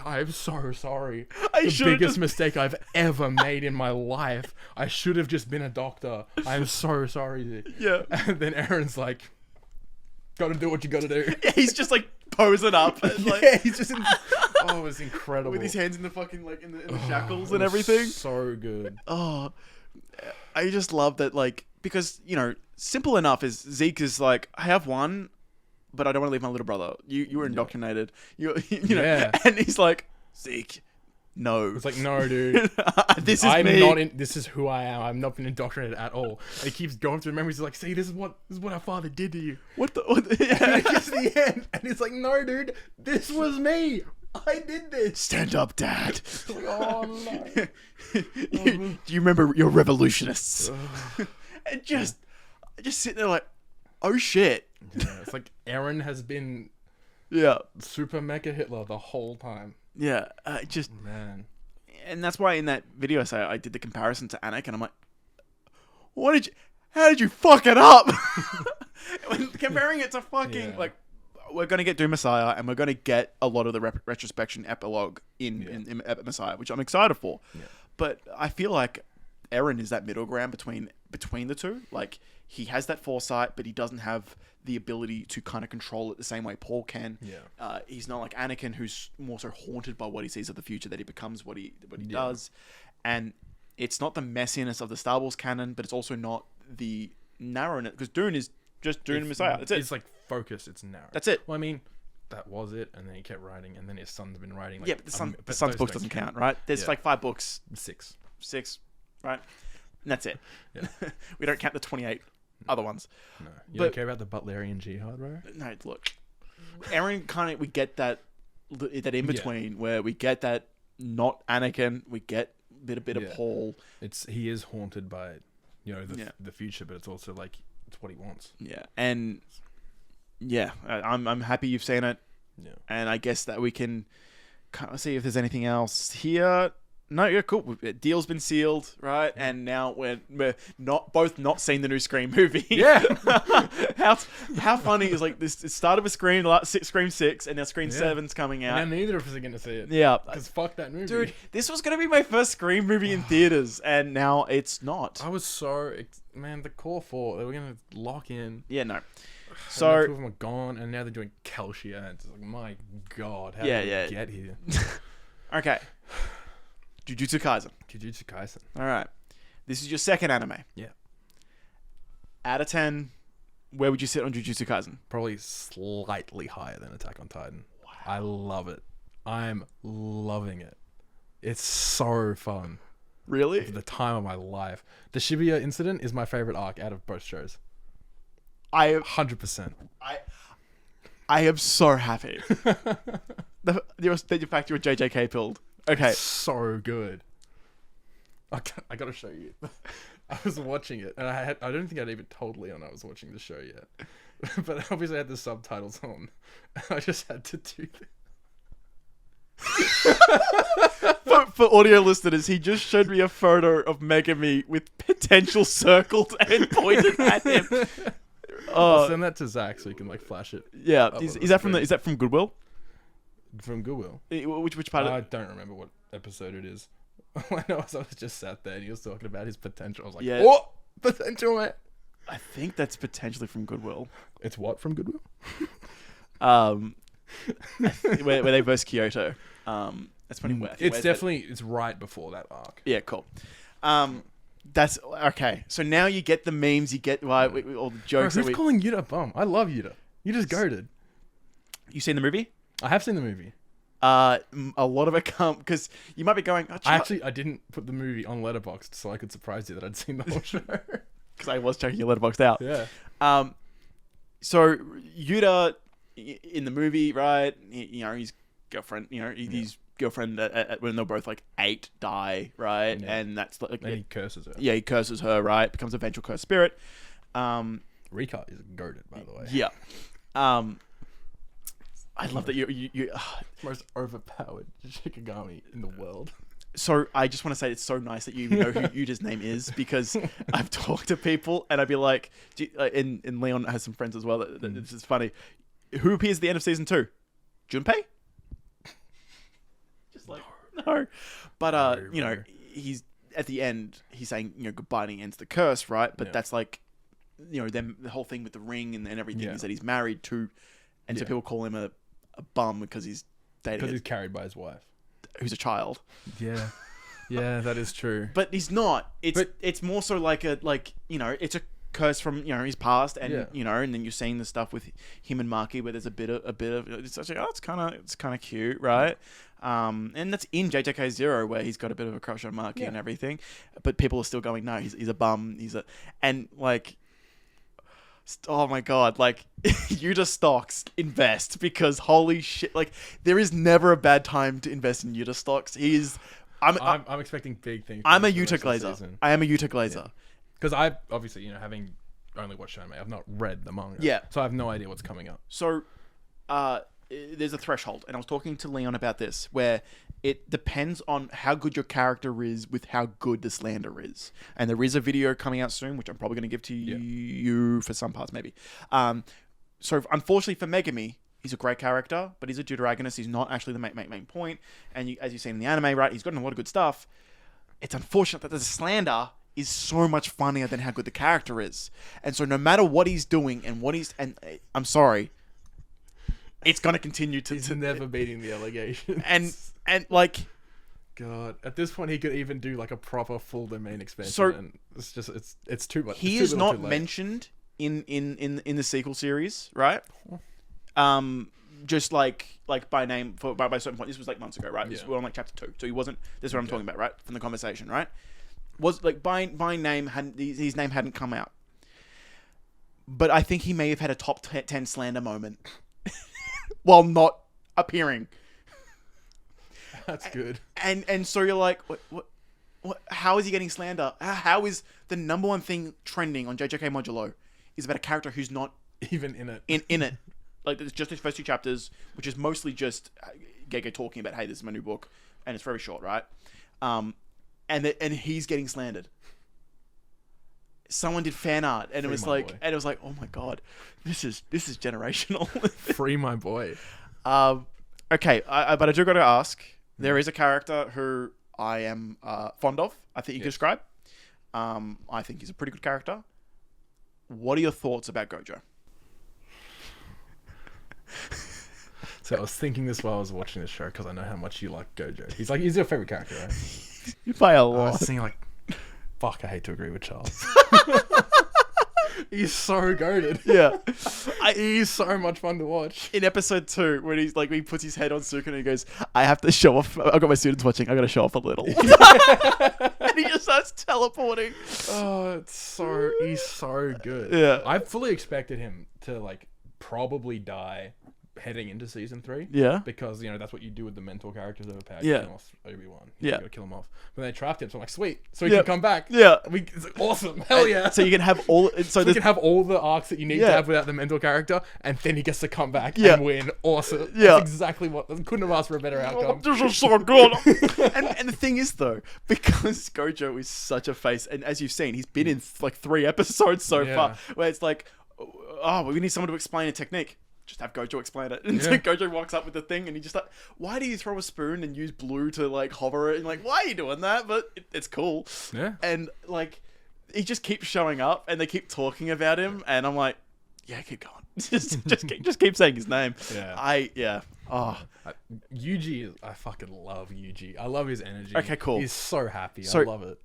I'm so sorry. The biggest mistake I've ever made in my life. I should have just been a doctor. I'm so sorry, Zeke. Yeah. And then Aaron's like, gotta do what you gotta do. Yeah, he's just like posing up. And, like, yeah, he's just it was incredible. With his hands in the fucking like in the shackles and everything. So good. Oh, I just love that, like, because simple enough is Zeke is like, I have one, but I don't want to leave my little brother. You were indoctrinated. You know, and he's like, Zeke. No. It's like, no, dude. This is me. This is who I am. I've not been indoctrinated at all. And he keeps going through the memories. He's like, see, this is what our father did to you. What the And it gets to the end. And it's like, no, dude. This was me. I did this. Stand up, Dad. Like, oh, no. Do you remember your revolutionists? And just sitting there like, oh, shit. Yeah, it's like Aaron has been super mega Hitler the whole time. Yeah, man, and that's why in that video I did the comparison to Anik, and I'm like, how did you fuck it up? When comparing it to fucking like, we're gonna get Doom Messiah, and we're gonna get a lot of the retrospection epilogue in Messiah, which I'm excited for. Yeah. But I feel like Eren is that middle ground between the two. Like, he has that foresight, but he doesn't have the ability to kind of control it the same way Paul can. Yeah. He's not like Anakin, who's more so haunted by what he sees of the future, that he becomes what he does. And it's not the messiness of the Star Wars canon, but it's also not the narrowness, because Dune is just Dune and Messiah. That's it. It's like focused. It's narrow. That's it. Well, I mean, that was it, and then he kept writing, and then his son's been writing. Like, yeah, but the son's book doesn't count, right? There's like 5 books. 6, right? And that's it. Yeah. We don't count the 28 other ones. No, you don't care about the Butlerian jihad, bro? No, look, Eren we get that in between where we get that not Anakin, we get a bit of Paul. He is haunted by the future, but it's also like it's what he wants. Yeah, and I'm happy you've seen it. Yeah, and I guess that we can kind of see if there's anything else here. No, yeah, cool. Deal's been sealed, right? And now we're not seen the new Scream movie. Yeah. how funny is like this? It started with Scream 6, and now Scream 7's coming out. And neither of us are going to see it. Yeah, because fuck that movie, dude. This was going to be my first Scream movie in theaters, and now it's not. I was the core 4 they were going to lock in. Yeah, no. So 2 of them are gone, and now they're doing Kelshia. It's like, my God, how did we get here? Okay. Jujutsu Kaisen. All right. This is your second anime. Yeah. Out of 10, where would you sit on Jujutsu Kaisen? Probably slightly higher than Attack on Titan. Wow. I love it. I'm loving it. It's so fun. Really? For the time of my life. The Shibuya incident is my favorite arc out of both shows. 100%. I am so happy. the fact you were JJK pilled. Okay. It's so good. I got to show you. I was watching it, and I don't think I'd even told Leon I was watching the show yet. But obviously I had the subtitles on. I just had to do this. For audio listeners, he just showed me a photo of Megami with potential circled and pointed at him. I'll send that to Zach so you can like flash it. Yeah, is that from Goodwill? From Goodwill. Which part? I don't remember what episode it is. All I know is I was just sat there and he was talking about his potential. I was like, yeah. What potential, man? I think that's potentially from Goodwill. It's what from Goodwill? Where they verse Kyoto. That's funny. It's definitely it's right before that arc. Yeah, cool. That's okay. So now you get the memes, you get all the jokes. Bro, who's calling Yuta a bum? I love Yuta. You just goated. You seen the movie? I have seen the movie. A lot of it come because you might be going. Oh, I didn't put the movie on Letterboxd so I could surprise you that I'd seen the whole show. Because I was checking your Letterboxd out. Yeah. So Yuta in the movie, right? His girlfriend. His girlfriend when they're both like 8 die, right? Yeah. And that's like. And he curses her. Yeah, he curses her, right? Becomes a vengeful cursed spirit. Rika is goated, by the way. Yeah. I love that you most overpowered Shikigami in the world. So I just want to say it's so nice that you know who Yuta's name is because I've talked to people and I'd be like, and Leon has some friends as well. This is funny. Who appears at the end of season 2? Junpei? Just like no. But he's at the end. He's saying goodbye and he ends the curse, right? But that's like them the whole thing with the ring and everything is that he's married to, and so people call him a bum because he's dating. Because he's carried by his wife, who's a child. Yeah, yeah, that is true. But he's not. It's more so like it's a curse from his past, and and then you're seeing the stuff with him and Maki where there's a bit of it's like, it's kind of cute, right? And that's in JJK 0 where he's got a bit of a crush on Maki and everything, but people are still going, no, he's a bum, and like. Oh my god, like Yuta stocks invest because holy shit, like there is never a bad time to invest in Yuta stocks. I'm expecting big things. I'm a Yuta glazer. I am a Yuta glazer. Because I obviously, having only watched anime, I've not read the manga. Yeah. So I have no idea what's coming up. So there's a threshold, and I was talking to Leon about this, where it depends on how good your character is with how good the slander is. And there is a video coming out soon, which I'm probably going to give to you for some parts, maybe. So unfortunately for Megami, he's a great character, but he's a deuteragonist. He's not actually the main point. And as you've seen in the anime, right, he's gotten a lot of good stuff. It's unfortunate that the slander is so much funnier than how good the character is. And so no matter what he's doing and I'm sorry, it's going to continue to... He's never beating the allegations. And like... God, at this point he could even do like a proper full domain expansion. So, and it's too much. He is not mentioned in the sequel series, right? Just like by name by a certain point. This was like months ago, right? Yeah. We're on like chapter 2, so he wasn't. This is what I'm talking about, right? From the conversation, right? Was like by name his name hadn't come out, but I think he may have had a top 10 slander moment while not appearing. That's good. And so you're like, what? How is he getting slander? How is the number one thing trending on JJK Modulo is about a character who's not even in it? In it, like it's just his first 2 chapters, which is mostly just Gege talking about, hey, this is my new book, and it's very short, right? And he's getting slandered. Someone did fan art, and it was like, oh my god, this is generational. Free my boy. Okay, but I do got to ask. There is a character who I am fond of. I think you can describe. I think he's a pretty good character. What are your thoughts about Gojo? So I was thinking this while I was watching the show because I know how much you like Gojo. He's your favorite character, right? You play a lot. I was thinking like, fuck, I hate to agree with Charles. He's so goated. Yeah. He's so much fun to watch. In episode 2, when he's like, he puts his head on Sukuna and he goes, I have to show off. I've got my students watching. I got to show off a little. And he just starts teleporting. Oh, he's so good. Yeah. I fully expected him to like probably die heading into season 3. Yeah. Because, that's what you do with the mentor characters of a pack. Yeah. Kill off Obi-Wan. Yeah. You gotta kill him off. But they trapped him, so I'm like, sweet. So he can come back. Yeah. It's awesome. Hell yeah. So you can have all. So you can have all the arcs that you need to have without the mentor character, and then he gets to come back and win. Awesome. Yeah. That's exactly what. Couldn't have asked for a better outcome. This is so good. and the thing is, though, because Gojo is such a face, and as you've seen, he's been in like 3 episodes so far, where it's like, oh, we need someone to explain a technique. Just have Gojo explain it. And so Gojo walks up with the thing and he just like, why do you throw a spoon and use blue to like hover it? And like, why are you doing that? But it's cool. Yeah. And like, he just keeps showing up and they keep talking about him. And I'm like, yeah, keep going. just keep saying his name. Yeah. Yuji, I fucking love Yuji. I love his energy. Okay, cool. He's so happy. So I love it.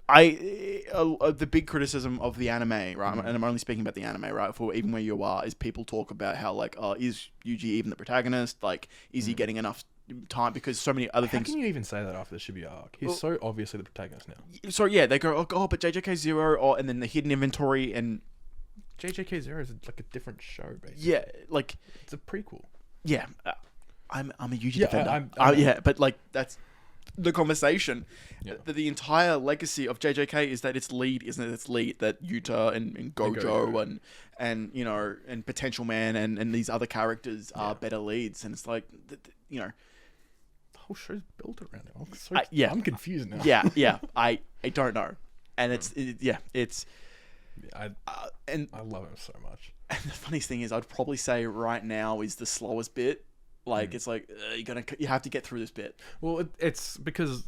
The big criticism of the anime, right? And I'm only speaking about the anime, right? For Even Where You Are, is people talk about how like, is Yuji even the protagonist? Like, is he getting enough time? Because so many other things. How can you even say that after the Shibuya arc? He's so obviously the protagonist now. So yeah, they go, oh, but JJK Zero, and then the hidden inventory and. JJK Zero is like a different show, basically. Yeah, like it's a prequel. Yeah, I'm a Yuji defender. I'm but like that's the conversation. Yeah. The entire legacy of JJK is that its lead isn't its lead. That Yuta and Gojo and and Potential Man and these other characters are better leads, and it's like the whole show's built around it. I'm confused now. Yeah. I don't know, and it's. I love him so much. And the funniest thing is, I'd probably say right now is the slowest bit. Like it's like you have to get through this bit. Well, it's because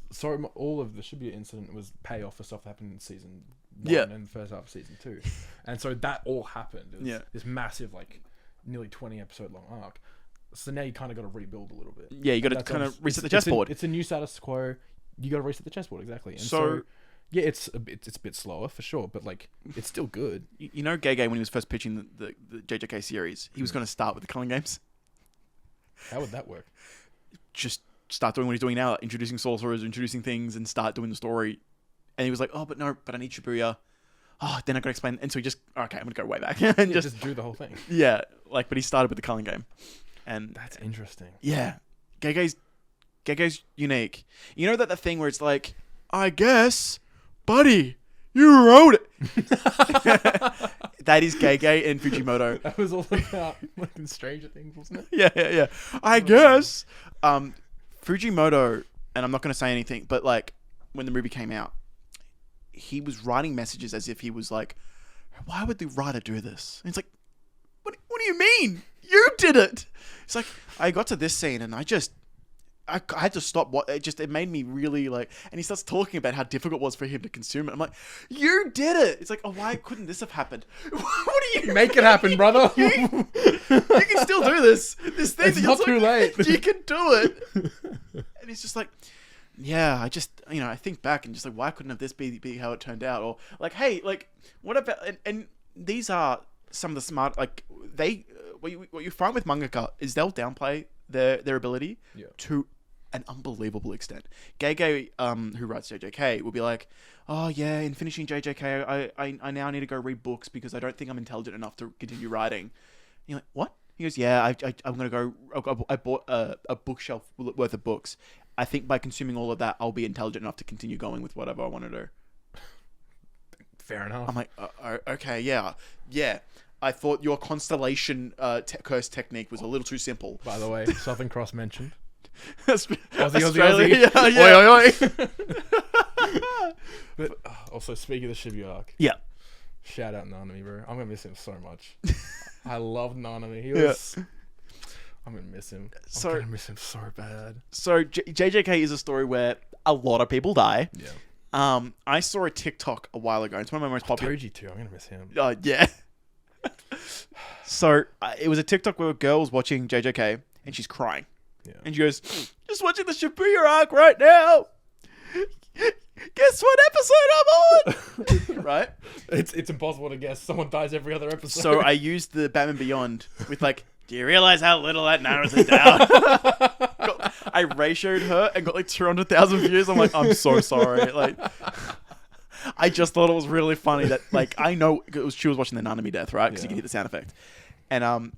all of the Shibuya incident was payoff for stuff that happened in season 1 and the first half of season 2, and so that all happened. It was this massive, like nearly 20 episode long arc. So now you kind of got to rebuild a little bit. Yeah, you got to kind of reset the chessboard. It's a new status quo. You got to reset the chessboard exactly. And so yeah, it's a bit slower for sure, but like it's still good. You know, Gege, when he was first pitching the JJK series, he was going to start with the Culling Games. How would that work? Just start doing what he's doing now, like introducing sorcerers, introducing things, and start doing the story. And he was like, but I need Shibuya. Then I got to explain. And so he just, okay, I'm going to go way back. And just do the whole thing. Yeah, but he started with the Culling Game. And that's interesting. Yeah. Gege's unique. You know that thing where it's like, I guess, buddy, you wrote it. That is Gege and Fujimoto. That was all about like in Stranger Things, wasn't it? Yeah. I guess. Fujimoto, and I'm not going to say anything, but like when the movie came out, he was writing messages as if he was like, why would the writer do this? And it's like, what do you mean? You did it. It's like, I got to this scene and I had to stop. It made me really like, and he starts talking about how difficult it was for him to consume it. I'm like, you did it. It's like, why couldn't this have happened? What do you make it happen, brother? You can still do this. This thing. It's not too late. You can do it. And he's just like, yeah, I think back and just like, why couldn't this be how it turned out? Or like, hey, like, what about? And these are some of the smart, like what you find with mangaka is they'll downplay their ability to an unbelievable extent. Gege, who writes JJK, will be like, oh yeah, in finishing JJK, I now need to go read books because I don't think I'm intelligent enough to continue writing. And you're like, what? He goes, yeah, I'm gonna go. I bought a bookshelf worth of books. I think by consuming all of that, I'll be intelligent enough to continue going with whatever I want to do. Fair enough. I'm like, okay, yeah. I thought your constellation curse technique was a little too simple. By the way, Southern Cross mentioned. Australia. Aussie. Yeah. Oi. But also, speaking of the Shibuya arc. Yeah. Shout out Nanami, bro. I'm going to miss him so much. I love Nanami. I'm going to miss him. I'm going to miss him so bad. So JJK is a story where a lot of people die. Yeah. I saw a TikTok a while ago. It's one of my most popular. Toji too. I'm going to miss him. Yeah. So it was a TikTok where a girl was watching JJK and she's crying. Yeah. And she goes, just watching the Shibuya arc right now. Guess what episode I'm on? Right? It's impossible to guess. Someone dies every other episode. So I used the Batman Beyond with like, do you realize how little that narrows it down? I ratioed her and got like 200,000 views. I'm like, I'm so sorry. Like, I just thought it was really funny that like I know she was watching the Nanami death, right? Because you can hear the sound effect, and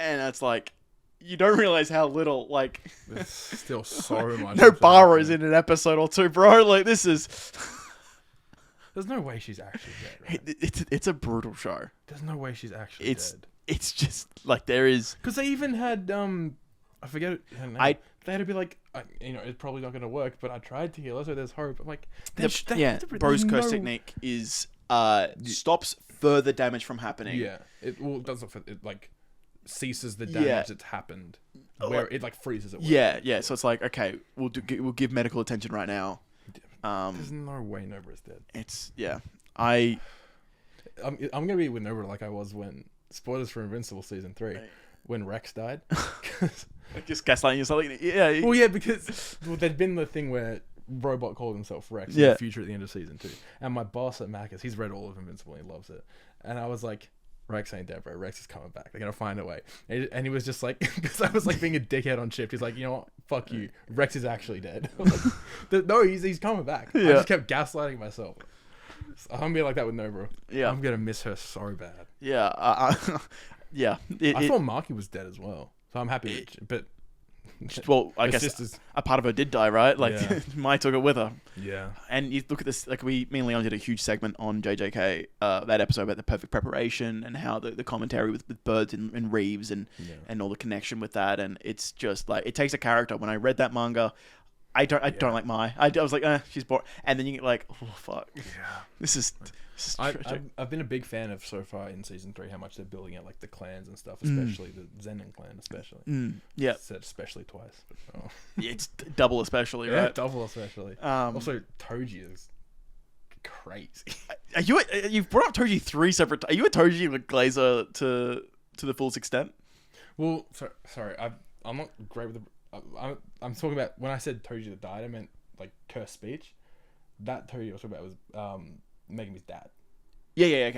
it's like you don't realize how little like. There's still so much. Nobara is in an episode or two, bro. Like this is. There's no way she's actually dead. Right? It's a brutal show. There's no way she's actually dead. It's just like there is because they even had I forget her name. They had to be like it's probably not going to work, but I tried to heal her, so there's hope. I'm like, Bro's curse technique is stops further damage from happening. Yeah, it doesn't. It like ceases the damage that's happened, where it like freezes it. Yeah. So it's like okay, we'll give medical attention right now. There's no way Nobara's dead. It's I'm gonna be with Nobara like I was when spoilers for Invincible season 3 when Rex died. Just gaslighting yourself. Yeah. Well, yeah, because there'd been the thing where Robot called himself Rex in the future at the end of season 2, and my boss at Macca's, he's read all of Invincible and he loves it, and I was like, Rex ain't dead, bro. Rex is coming back. They're gonna find a way. And he was just like, because I was like being a dickhead on shift. He's like, you know what? Fuck you. Rex is actually dead. I'm like, no, he's coming back. I just kept gaslighting myself. So I'm gonna be like that with Nobara. Yeah, I'm gonna miss her so bad. Yeah, yeah. I thought Marky was dead as well, so I'm happy. But well, I guess a part of her did die, right? Like Mai took it with her. Yeah. And you look at this, like me and Leon did a huge segment on JJK, that episode about the perfect preparation and how the commentary with Birds and Reeves and all the connection with that, and it's just like it takes a character. When I read that manga, I don't like Mai. I was like, she's boring, and then you get like, oh fuck, this is I've been a big fan of so far in season 3 how much they're building out like the clans and stuff, especially the Zenin clan, especially. Yeah, said especially twice. But, yeah, it's double especially, right? Yeah, double especially. Also, Toji is crazy. You've brought up Toji 3 separate. Are you a Toji with Glazer to the fullest extent? Well, sorry, I'm not great with the. I'm talking about when I said Toji that died, I meant like cursed speech. That Toji I was talking about was Megami's dad. Yeah,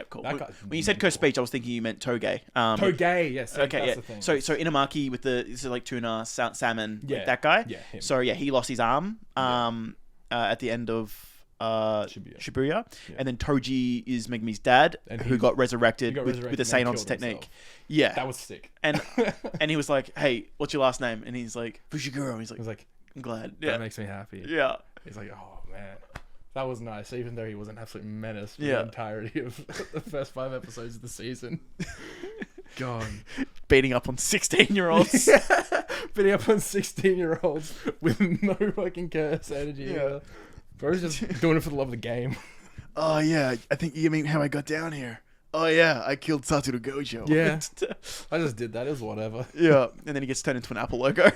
cool. When you said cursed speech, I was thinking you meant Toge. Toge, yes. Okay, that's the thing. So Inamaki with this is like tuna, salmon, like that guy. Yeah, him. So he lost his arm at the end of Shibuya. And then Toji is Megami's dad, who got resurrected with the Seance technique. Himself. Yeah, that was sick. And he was like, "Hey, what's your last name?" And he's like, "Fushiguro." He's like, "I'm glad." Yeah, that makes me happy. Yeah, he's like, "Oh man." That was nice, even though he was an absolute menace for the entirety of the first 5 episodes of the season. God. Beating up on 16-year-olds. Beating up on 16-year-olds with no fucking curse energy. Yeah. Bro's just doing it for the love of the game. Oh, yeah. I think you mean how I got down here. Oh, yeah. I killed Satoru Gojo. Yeah. I just did that. It was whatever. Yeah. And then he gets turned into an Apple logo.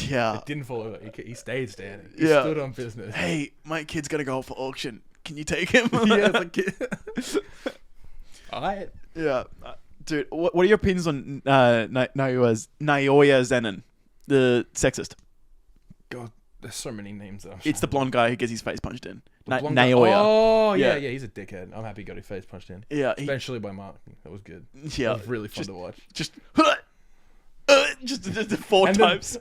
Yeah. It didn't fall over. He stayed standing. He stood on business. Hey, my kid's gonna go up for auction. Can you take him? It's like, alright. Yeah. Dude, what are your opinions on Naoya Zenin, the sexist? God, there's so many names though. It's the blonde guy who gets his face punched in. Naoya. Oh, yeah, he's a dickhead. I'm happy he got his face punched in. Yeah. Eventually by Mark. That was good. Yeah. It was really fun to watch. Just 4 times.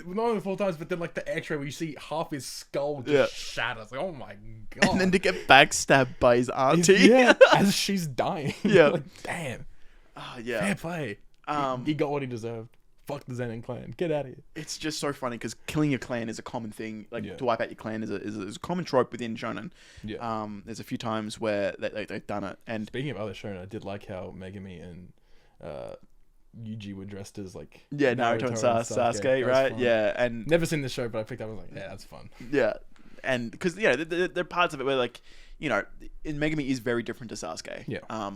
Not only 4 times, but then like the X-ray where you see half his skull just shatter. It's like, oh my god. And then to get backstabbed by his auntie. As she's dying. Yeah. Like, damn. Oh, yeah. Fair play. He got what he deserved. Fuck the Zenin clan. Get out of here. It's just so funny because killing your clan is a common thing. Like to wipe out your clan is a common trope within shonen. Yeah. There's a few times where they've done it. And speaking of other shonen, I did like how Megami and Yuji were dressed as like Naruto and Sasuke, right? Fun. Yeah, and never seen this show, but I picked up. I was like, yeah, that's fun. Yeah, and because there are parts of it where like in Megami is very different to Sasuke. Yeah.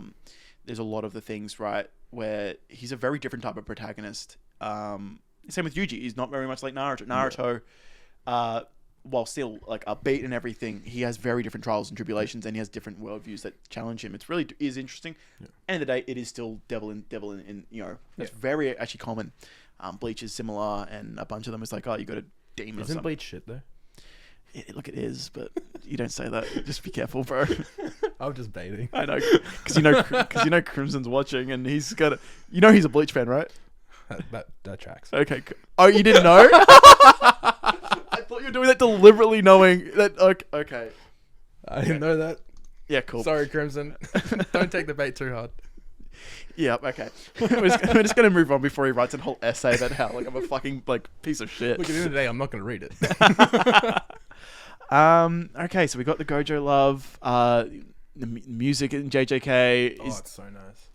There's a lot of the things right where he's a very different type of protagonist. Same with Yuji. He's not very much like Naruto. while still like upbeat and everything, he has very different trials and tribulations, and he has different worldviews that challenge him. It's really is interesting. Yeah. End of the day, it is still devil in that's very actually common. Bleach is similar, and a bunch of them is like, oh, you got a demon. Isn't or something. Bleach shit though? Look, it is, but you don't say that. Just be careful, bro. I'm just baiting. I know, because you know Crimson's watching, and he's got he's a Bleach fan, right? That tracks. Okay. Oh, you didn't know? I thought you were doing that deliberately, knowing that. Okay. I didn't know that. Yeah, cool. Sorry, Crimson. Don't take the bait too hard. Yep. Okay. We're just gonna move on before he writes a whole essay about how like I'm a fucking like piece of shit. Look, at the end of the day, I'm not gonna read it. Okay, so we got the Gojo love. The music in JJK It's so nice.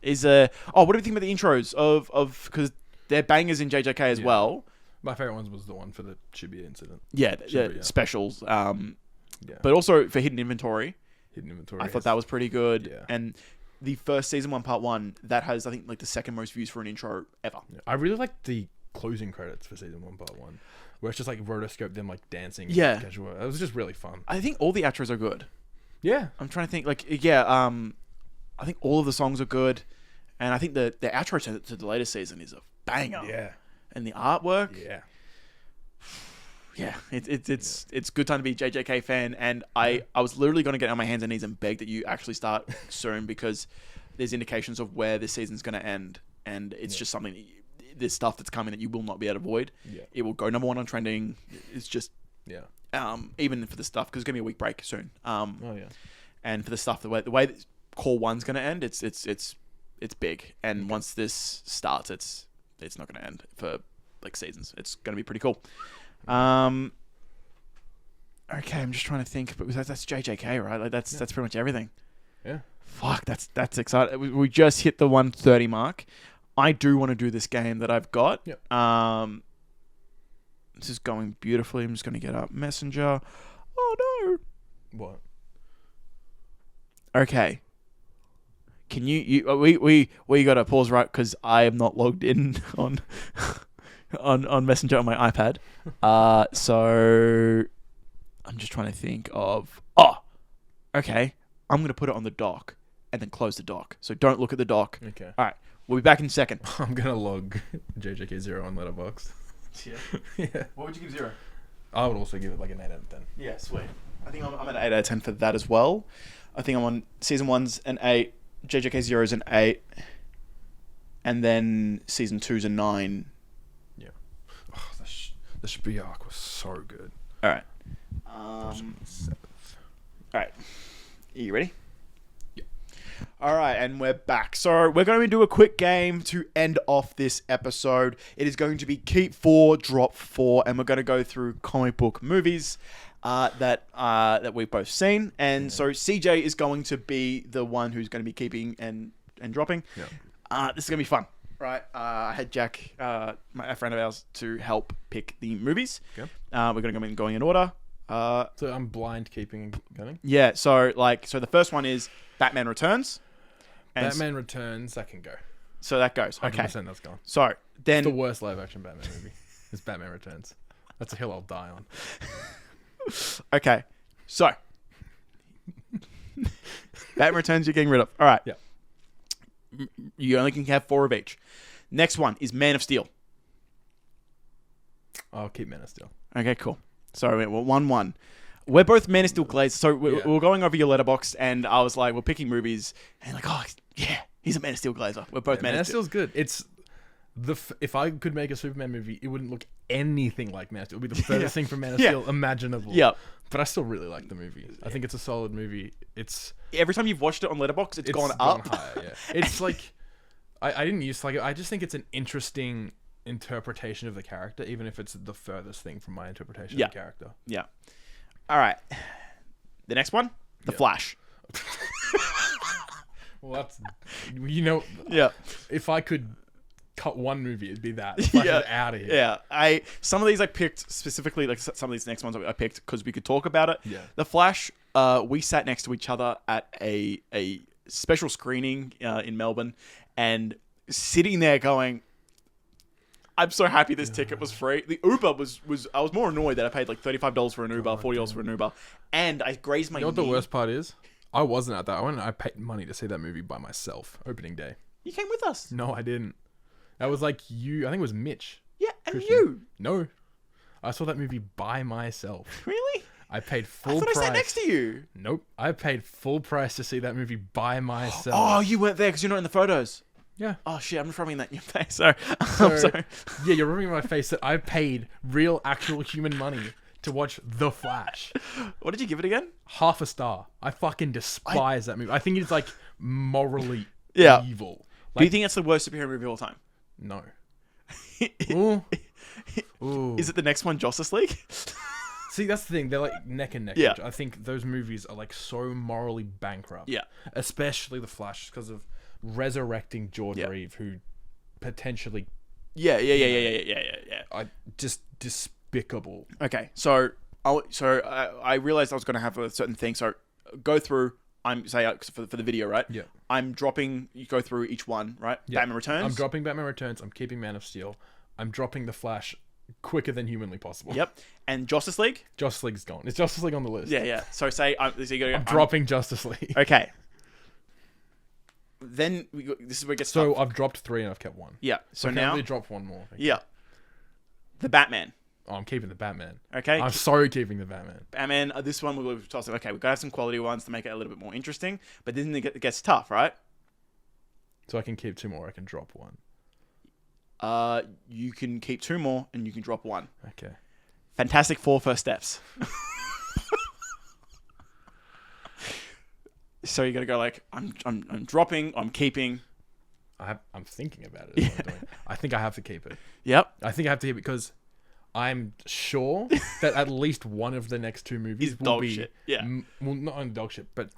What do you think about the intros of because they're bangers in JJK as well. My favorite one was the one for the Shibuya incident. Yeah, Shibuya. Specials. But also for Hidden Inventory. I thought that was pretty good. Yeah. And the first season 1 part 1 that has I think like the second most views for an intro ever. Yeah. I really liked the closing credits for season 1 part 1, where it's just like rotoscope them like dancing. Yeah, casual. It was just really fun. I think all the outros are good. Yeah, I'm trying to think. I think all of the songs are good, and I think the outro to the latest season is a banger. Yeah, and the artwork. Yeah, it's good time to be a JJK fan, and I was literally going to get on my hands and knees and beg that you actually start soon, because there's indications of where this season's going to end, and it's just something. There's stuff that's coming that you will not be able to avoid. Yeah. It will go number 1 on trending. It's just even for the stuff, because it's gonna be a week break soon. And for the stuff, the way that Core 1's gonna end, it's big. And once this starts, it's not gonna end for like seasons. It's gonna be pretty cool. Okay, I'm just trying to think, but that's JJK, right? Like that's pretty much everything. Yeah. Fuck, that's exciting. We just hit the 130 mark. I do want to do this game that I've got. Yep. This is going beautifully. I'm just going to get up Messenger. Oh, no. What? Okay. Can we got to pause right, because I am not logged in on Messenger on my iPad. So I'm just trying to think of... Oh, okay. I'm going to put it on the dock and then close the dock. So don't look at the dock. Okay. All right. We'll be back in a second. I'm going to log JJK0 on Letterboxd. Yeah. What would you give 0? I would also give it like an 8 out of 10. Yeah, sweet. I think I'm an 8 out of 10 for that as well. I think I'm on season 1's an 8, JJK0's an 8, and then season 2's a 9. Yeah. Oh, the Shibuya arc was so good. All right. All right. Are you ready? All right, and we're back. So we're going to do a quick game to end off this episode. It is going to be Keep 4, Drop 4, and we're going to go through comic book movies that we've both seen. And so CJ is going to be the one who's going to be keeping and dropping. Yeah. This is going to be fun, right? I had Jack, a friend of ours, to help pick the movies. Okay. We're going to go going in order. So I'm blind keeping and gunning? Yeah, so the first one is Batman Returns. And Batman Returns, that can go. So that goes. Okay. 100% that's gone. So then... It's the worst live action Batman movie. It's Batman Returns. That's a hill I'll die on. Okay. So. Batman Returns you're getting rid of. All right. Yeah. You only can have 4 of each. Next one is Man of Steel. I'll keep Man of Steel. Okay, cool. So we're 1-1. We're both Man of Steel glazed. So we're going over your letterbox, and I was like, we're picking movies, and like, oh yeah, he's a Man of Steel glazer. We're both Man of Steel. Man of Steel's good. It's if I could make a Superman movie, it wouldn't look anything like Man of Steel. It would be the furthest thing from Man of Steel imaginable. Yeah. But I still really like the movie. I think it's a solid movie. It's every time you've watched it on Letterboxd, it's gone up. Higher, yeah. It's like I didn't used to like it. I just think it's an interesting interpretation of the character, even if it's the furthest thing from my interpretation of the character. Yeah. All right. The next one, The Flash. Well, that's if I could cut one movie, it'd be that. The Flash is out of here. Yeah. Some of these I picked specifically, like some of these next ones I picked because we could talk about it. Yeah. The Flash. We sat next to each other at a special screening in Melbourne, and sitting there going, I'm so happy this ticket was free. The Uber was I was more annoyed that I paid like $35 for an Uber, $40 for an Uber, and I grazed my knee. You know what the worst part is? I wasn't at that. I paid money to see that movie by myself, opening day. You came with us. No, I didn't. That was like you. I think it was Mitch. Yeah, and Christian. you. No. I saw that movie by myself. Really? I paid full I thought price. I sat next to you. Nope. I paid full price to see that movie by myself. Oh, you weren't there because you're not in the photos. Yeah. Oh shit, I'm just rubbing that in your face. Sorry. So, I'm sorry. Yeah, you're rubbing in my face that I paid real, actual human money to watch The Flash. What did you give it again? Half a star. I fucking despise that movie. I think it's like morally Yeah. evil. Do you Like, think it's the worst superhero movie of all time? no. Ooh. Ooh. Is it the next one, Justice League? See, that's the thing. They're like neck and neck. Yeah. I think those movies are like so morally bankrupt. Yeah. Especially The Flash because of resurrecting George Yeah. Reeve, who potentially Yeah. just despicable. Okay, so I realized I was going to have a certain thing. So go through. I'm say for the video, right? Yeah. I'm dropping. You go through each one, right? Yeah. Batman Returns. I'm dropping Batman Returns. I'm keeping Man of Steel. I'm dropping The Flash quicker than humanly possible. Yep. And Justice League. Justice League's gone. Is Justice League on the list? Yeah. So say so you gotta go, I'm dropping Justice League. Okay. Then this is where it gets So tough. I've dropped 3 and I've kept 1. Yeah. So I can now. only drop 1 more. Yeah. The Batman. Oh, I'm keeping the Batman. Okay. I'm sorry keeping the Batman. Batman. This one we'll toss. Okay, we've got to have some quality ones to make it a little bit more interesting. But then it gets tough, right? So I can keep 2 more. I can drop 1. You can keep 2 more and you can drop 1. Okay. Fantastic Four First Steps. So you gotta go like I'm dropping, I'm keeping. I'm thinking about it. Is what I'm doing. I think I have to keep it. Yep. I think I have to keep it because I'm sure that at least one of the next 2 movies Is will dog be shit. Yeah. Well, not only dog shit, but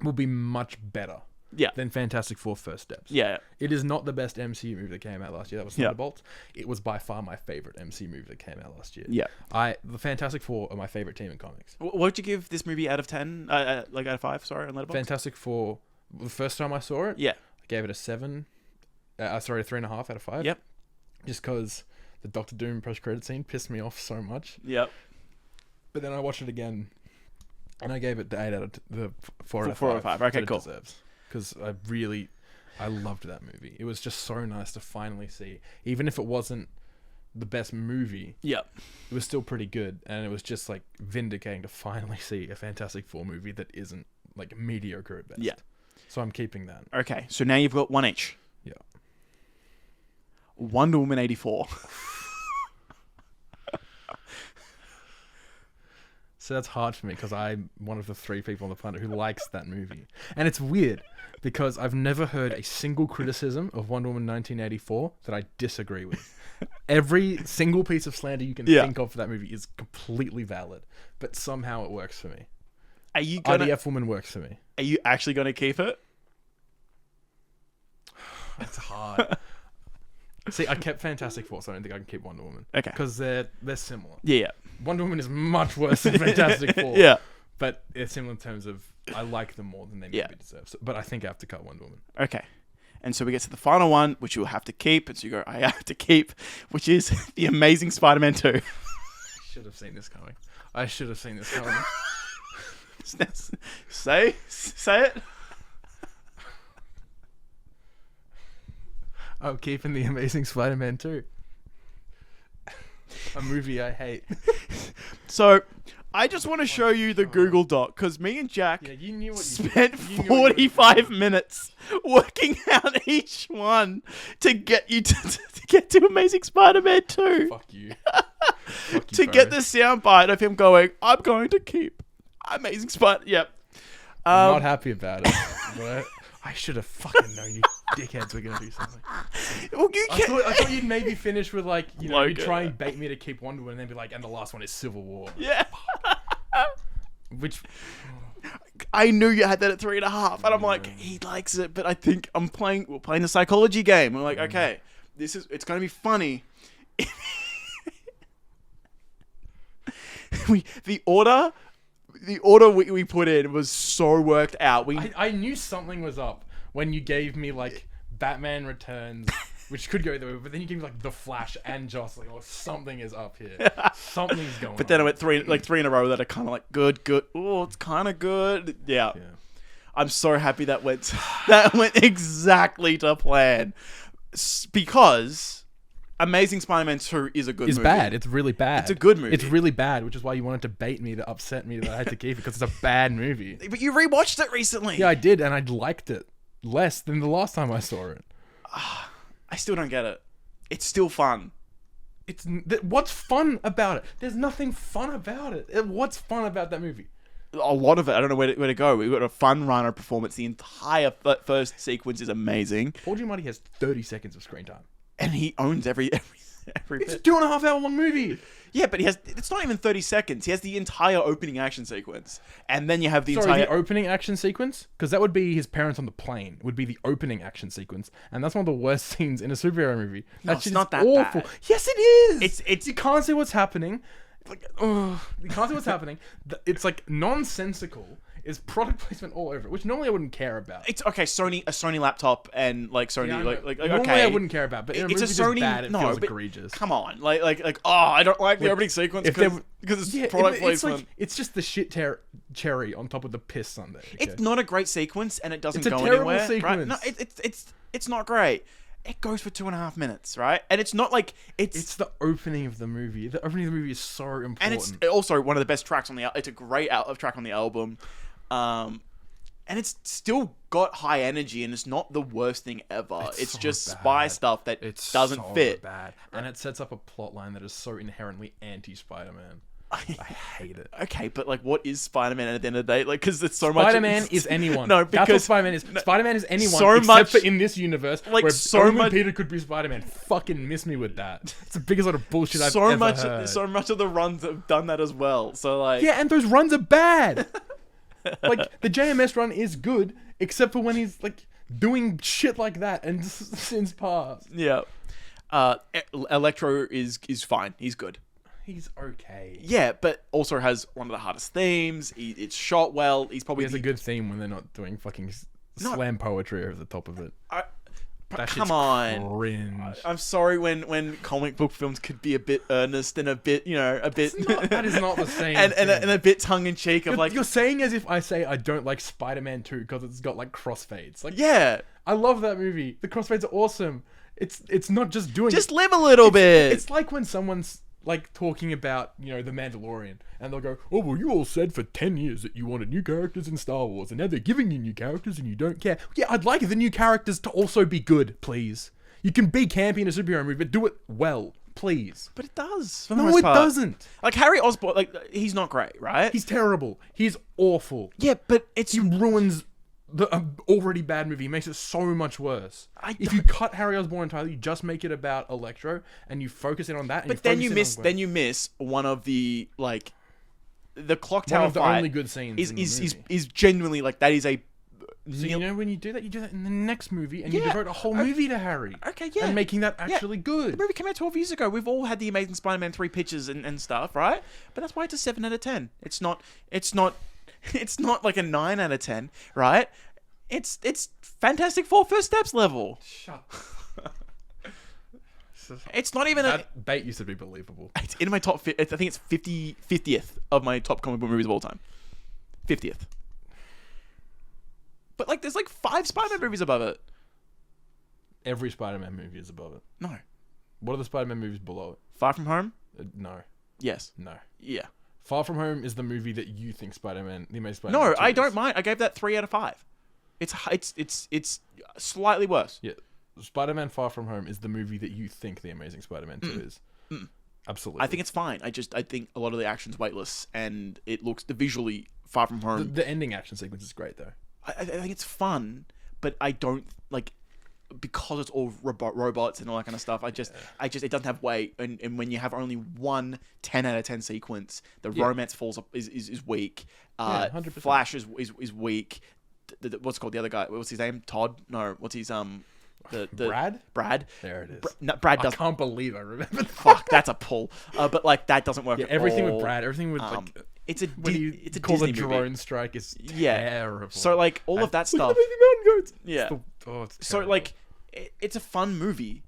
will be much better Yeah. than Fantastic Four First Steps. Yeah. It is not the best MCU movie that came out last year. That was Yeah. Thunderbolts. It was by far my favorite MCU movie that came out last year. Yeah. The Fantastic Four are my favorite team in comics. What would you give this movie out of 10? Like out of 5? Sorry, on Letterboxd. Fantastic Four. The first time I saw it, Yeah. I gave it a 7. A 3.5 out of 5. Yep. Just because the Doctor Doom post-credit scene pissed me off so much. Yep. But then I watched it again, and I gave it the 8 out of the 4 out of 5. 4 out of 5. Okay, that it cool. deserves. Because I loved that movie. It was just so nice to finally see, even if it wasn't the best movie. Yep. It was still pretty good, and it was just like vindicating to finally see a Fantastic Four movie that isn't like mediocre at best. Yeah. So I'm keeping that. Okay, so now you've got 1 each. Yeah. Wonder Woman 84. So that's hard for me because I'm one of the 3 people on the planet who likes that movie. And it's weird because I've never heard a single criticism of Wonder Woman 1984 that I disagree with. Every single piece of slander you can think of for that movie is completely valid, but somehow it works for me. Are you gonna? IDF Woman works for me. Are you actually gonna keep it? That's hard. See, I kept Fantastic Four, so I don't think I can keep Wonder Woman. Okay. Because they're similar. Yeah. Wonder Woman is much worse than Fantastic Four. Yeah. But it's similar in terms of I like them more than they maybe deserve. So, but I think I have to cut Wonder Woman. Okay. And so we get to the final one, which you will have to keep. And so you go, I have to keep, which is The Amazing Spider-Man 2. I should have seen this coming. Say it. I'm keeping The Amazing Spider-Man 2. A movie I hate. So, I just want to show you the Google Doc, because me and Jack You knew what spent 45 minutes working out each one to get you to get to Amazing Spider-Man 2. Fuck you. To get the soundbite of him going, I'm going to keep Amazing Spider. Yep. I'm not happy about it. But I should have fucking known you dickheads were gonna do something. Well, I thought you'd maybe finish with like, you know, Logan. you'd try and bait me to keep Wonder Woman and then be like, and the last one is Civil War. Yeah. Which I knew you had that at 3.5, and I'm like, he likes it, but I think we're playing the psychology game. We're like, okay, it's going to be funny. The order we put in was so worked out. I knew something was up when you gave me like Batman Returns, which could go either way. But then you give me like The Flash and Joss, like, oh, something is up here. Something's going on. But then I went three in a row that are kind of like good. Oh, it's kind of good. Yeah. I'm so happy that went exactly to plan, because Amazing Spider-Man 2 is a good movie. It's bad. It's really bad. It's a good movie. It's really bad, which is why you wanted to bait me, to upset me that I had to keep it, because it's a bad movie. But you rewatched it recently. Yeah, I did, and I liked it less than the last time I saw it. I still don't get it. It's still fun. What's fun about it? There's nothing fun about it. What's fun about that movie? A lot of it. I don't know where to go. We've got a fun runner performance. The entire first sequence is amazing. Paul Giamatti has 30 seconds of screen time. And he owns every It's bit. a 2.5 hour long movie. Yeah, but it's not even 30 seconds. He has the entire opening action sequence. And then you have the the opening action sequence? Because that would be his parents on the plane. Would be the opening action sequence. And that's one of the worst scenes in a superhero movie. No, That's it's not that awful. bad. Yes, it is. It's You can't see what's happening. You can't see what's happening. It's like nonsensical. It's product placement all over it, which normally I wouldn't care about. It's okay. A Sony laptop and like Sony Normally okay. I wouldn't care about, but in a movie this bad, it feels egregious. Come on, like I don't like the opening sequence because it's product placement. It's just the shit cherry on top of the piss sundae. Okay? It's not a great sequence, and it doesn't It's a go terrible anywhere. sequence. Right? No, it's not great. It goes for 2.5 minutes, right? And it's not like it's the opening of the movie. The opening of the movie is so important, and it's also one of the best tracks on the. It's a great track on the album, and it's still got high energy, and it's not the worst thing ever. It's so just bad. Spy stuff that doesn't fit. Bad, and it sets up a plot line that is so inherently anti-Spider-Man. I hate it. Okay, but like, what is Spider-Man at the end of the day? Like, because it's so much. Spider-Man is anyone. No, because that's what Spider-Man is. Spider-man is anyone, so except much, for in this universe, like, where so only much, Peter could be Spider-Man. Fucking miss me with that. It's the biggest lot of bullshit I've so ever much, heard. So much of the runs have done that as well. So like, yeah, and those runs are bad. Like the JMS run is good, except for when he's like doing shit like that and since past. Yeah, Electro is fine. He's good. He's okay. Yeah, but also has one of the hardest themes. It's shot well. He has a good theme when they're not doing fucking slam poetry over the top of it. Come on. Cringe. I'm sorry when comic book films could be a bit earnest and a bit, a bit. That is not the same. and a bit tongue in cheek of like. You're saying as if I say I don't like Spider-Man 2 because it's got like crossfades. Like, yeah, I love that movie. The crossfades are awesome. It's not just doing. Just live a little bit. It's like when someone's like talking about, the Mandalorian, and they'll go, oh, well, you all said for 10 years that you wanted new characters in Star Wars, and now they're giving you new characters and you don't care. Yeah, I'd like the new characters to also be good, please. You can be campy in a superhero movie, but do it well, please. But it does. No, it doesn't. Like Harry Osborn, like he's not great, right? He's terrible. He's awful. Yeah, but he ruins the already bad movie. He makes it so much worse. If you cut Harry Osborn entirely, you just make it about Electro and you focus it on that. But then you miss one of the like the clock tower one of the fight only good scenes is genuinely like that is a. So when you do that in the next movie, and you devote a whole movie to Harry. Okay, yeah. And making that actually good. The movie came out 12 years ago. We've all had the Amazing Spider-Man 3 pictures and stuff, right? But that's why it's a 7 out of 10. It's not like a 9 out of 10, right? It's Fantastic Four First Steps level. Shut It's not even that bait used to be believable. It's in my top. I think it's 50th of my top comic book movies of all time. 50th. But like, there's like 5 Spider-Man movies above it. Every Spider-Man movie is above it. No. What are the Spider-Man movies below it? Far From Home? No. Yes. No. Yeah. Far From Home is the movie that you think the Amazing Spider-Man. No, I don't mind. I gave that 3 out of 5. It's slightly worse. Yeah. Spider-Man Far From Home is the movie that you think the Amazing Spider-Man 2 is. Absolutely. I think it's fine. I think a lot of the action's weightless, and it looks visually Far From Home. The ending action sequence is great though. I think it's fun, but I don't like, because it's all robots and all that kind of stuff. It doesn't have weight, and when you have only one 10 out of 10 sequence, the romance falls up is weak. 100%. Flash is weak. What's it called, the other guy? What's his name? Todd? No. What's his Brad? Brad. There it is. Brad doesn't. I can't believe I remember. Fuck, that's a pull. But like that doesn't work. Yeah, at everything all. with Brad. Everything with like. It's a Disney drone movie. strike is terrible. So like all of that stuff. Look at the baby mountain goats. Yeah. It's so like it's a fun movie,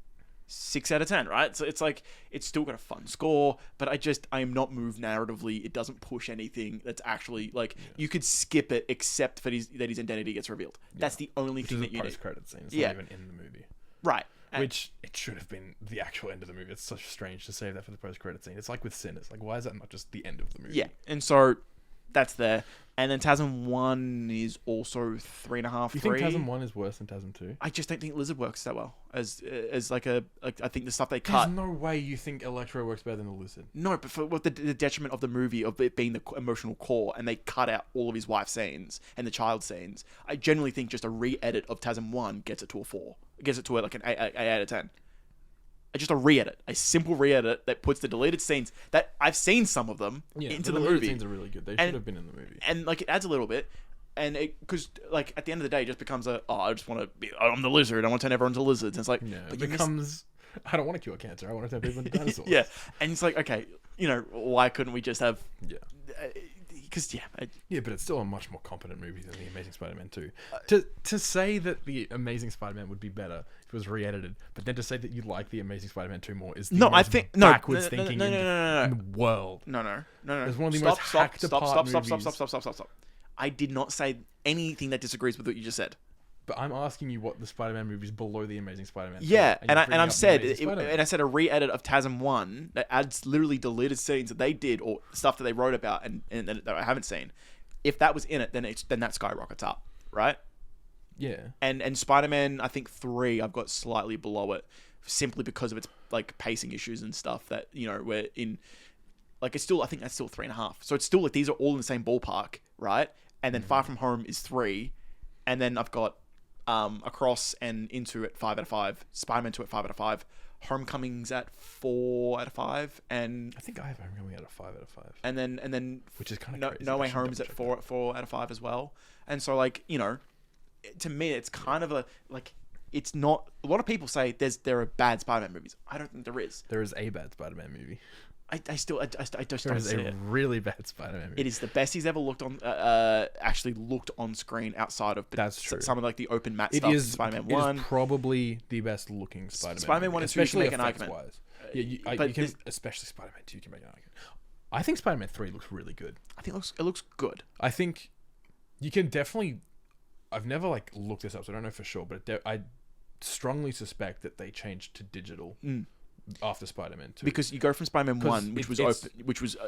6 out of 10, right? So it's like, it's still got a fun score, but I am not moved narratively. It doesn't push anything that's actually, like, you could skip it except for that his identity gets revealed. That's the only thing that you need. Post-credit scene. It's not even in the movie. Right. Which, it should have been the actual end of the movie. It's so strange to save that for the post-credit scene. It's like with Sinners. Like, why is that not just the end of the movie? Yeah, and so that's there. And then TASM 1 is also 3.5, You think TASM 1 is worse than TASM 2? I just don't think Lizard works that well as like I think the stuff they cut. There's no way you think Electro works better than the Lizard. No, but for what the detriment of the movie of it being the emotional core, and they cut out all of his wife scenes and the child scenes. I genuinely think just a re-edit of TASM 1 gets it to a 4. It gets it to like an 8 out of 10. Just a re-edit, a simple re-edit that puts the deleted scenes that I've seen some of them into the movie. Scenes are really good. They should have been in the movie. And like it adds a little bit, and because like at the end of the day, it just becomes I just want to be. I'm the lizard. I want to turn everyone into lizards. And it's like, but it becomes. I don't want to cure cancer. I want to turn people into dinosaurs. Yeah, and it's like, okay, why couldn't we just have? Yeah. Because but it's still a much more competent movie than The Amazing Spider-Man 2. To say that The Amazing Spider-Man would be better if it was re-edited, but then to say that you like The Amazing Spider-Man 2 more is the most backwards thinking in the world. No. It's one of the most hacked apart movies. Stop. I did not say anything that disagrees with what you just said. But I'm asking you what the Spider-Man movies below The Amazing Spider-Man. Yeah, and I've said, and I said a re-edit of TASM 1 that adds literally deleted scenes that they did or stuff that they wrote about and that I haven't seen. If that was in it, then that skyrockets up, right? Yeah. And Spider-Man, I think 3, I've got slightly below it, simply because of its like pacing issues and stuff that we're in. Like it's still, I think that's still 3.5. So it's still like these are all in the same ballpark, right? And then Far From Home is 3, and then I've got Across and Into at 5 out of 5, Spider-Man 2 at 5 out of 5, Homecoming's at 4 out of 5, and I think I have Homecoming at a 5 out of 5. And then which is kind of crazy. No Way Home's at 4 out of 5 as well. And so like, to me it's kind of it's not, a lot of people say there are bad Spider-Man movies. I don't think there is. There is a bad Spider-Man movie. I just don't see it. A really bad Spider-Man movie. It is the best he's ever looked on, actually looked on screen outside of. That's true. Some of like the open matte stuff. Spider-Man 1. It is probably the best looking Spider-Man. Spider-Man 1 and 2 you can make an argument. Yeah, you can, especially Spider-Man 2 you can make an argument. I think Spider-Man 3 looks really good. I think it looks good. I think you can definitely. I've never like looked this up, so I don't know for sure, but I strongly suspect that they changed to digital. After Spider-Man 2, because you go from Spider-Man 1, which was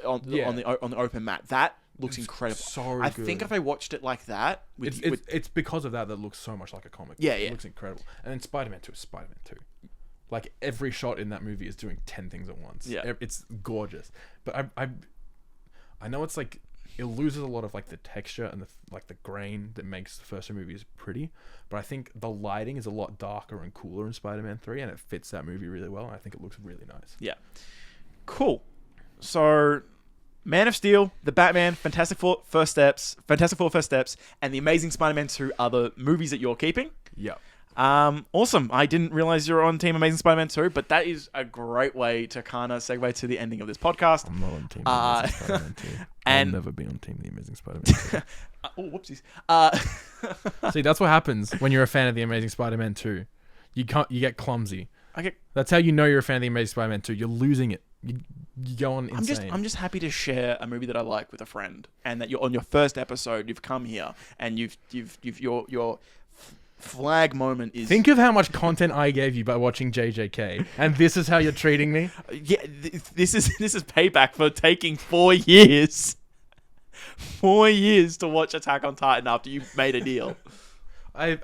on the open mat, that looks incredible. So I good. think if I watched it like that, it's because of that looks so much like a comic. Yeah, it looks incredible. And then Spider-Man 2 is Spider-Man 2. Like every shot in that movie is doing 10 things at once. Yeah, it's gorgeous. But I know it's like it loses a lot of like the texture and the grain that makes the first two movies pretty, but I think the lighting is a lot darker and cooler in Spider-Man 3, and it fits that movie really well, and I think it looks really nice. Yeah. Cool. So, Man of Steel, The Batman, Fantastic Four First Steps, and The Amazing Spider-Man 2 are the movies that you're keeping. Yeah. Awesome. I didn't realize you're on Team Amazing Spider-Man 2, but that is a great way to kind of segue to the ending of this podcast. I'm not on Team Amazing Spider-Man 2. And I'll never be on Team The Amazing Spider-Man 2. Oh, whoopsies. See, that's what happens when you're a fan of The Amazing Spider-Man 2. You get clumsy. That's how you know you're a fan of The Amazing Spider-Man 2. You're losing it. You go on insane. I'm just happy to share a movie that I like with a friend, and that you're on your first episode. You've come here, and your flag moment is. Think of how much content I gave you by watching JJK, and this is how you're treating me. Yeah, this is payback for taking 4 years. 4 years to watch Attack on Titan after you made a deal. I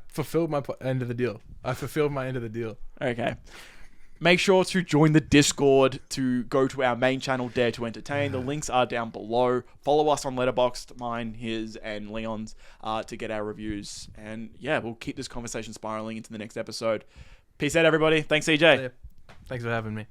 fulfilled my end of the deal. I fulfilled my end of the deal. Okay. Make sure to join the Discord, to go to our main channel, Dare to Entertain. The links are down below. Follow us on Letterboxd, mine, his, and Leon's, to get our reviews. And yeah, we'll keep this conversation spiraling into the next episode. Peace out, everybody. Thanks, CJ. Thanks for having me.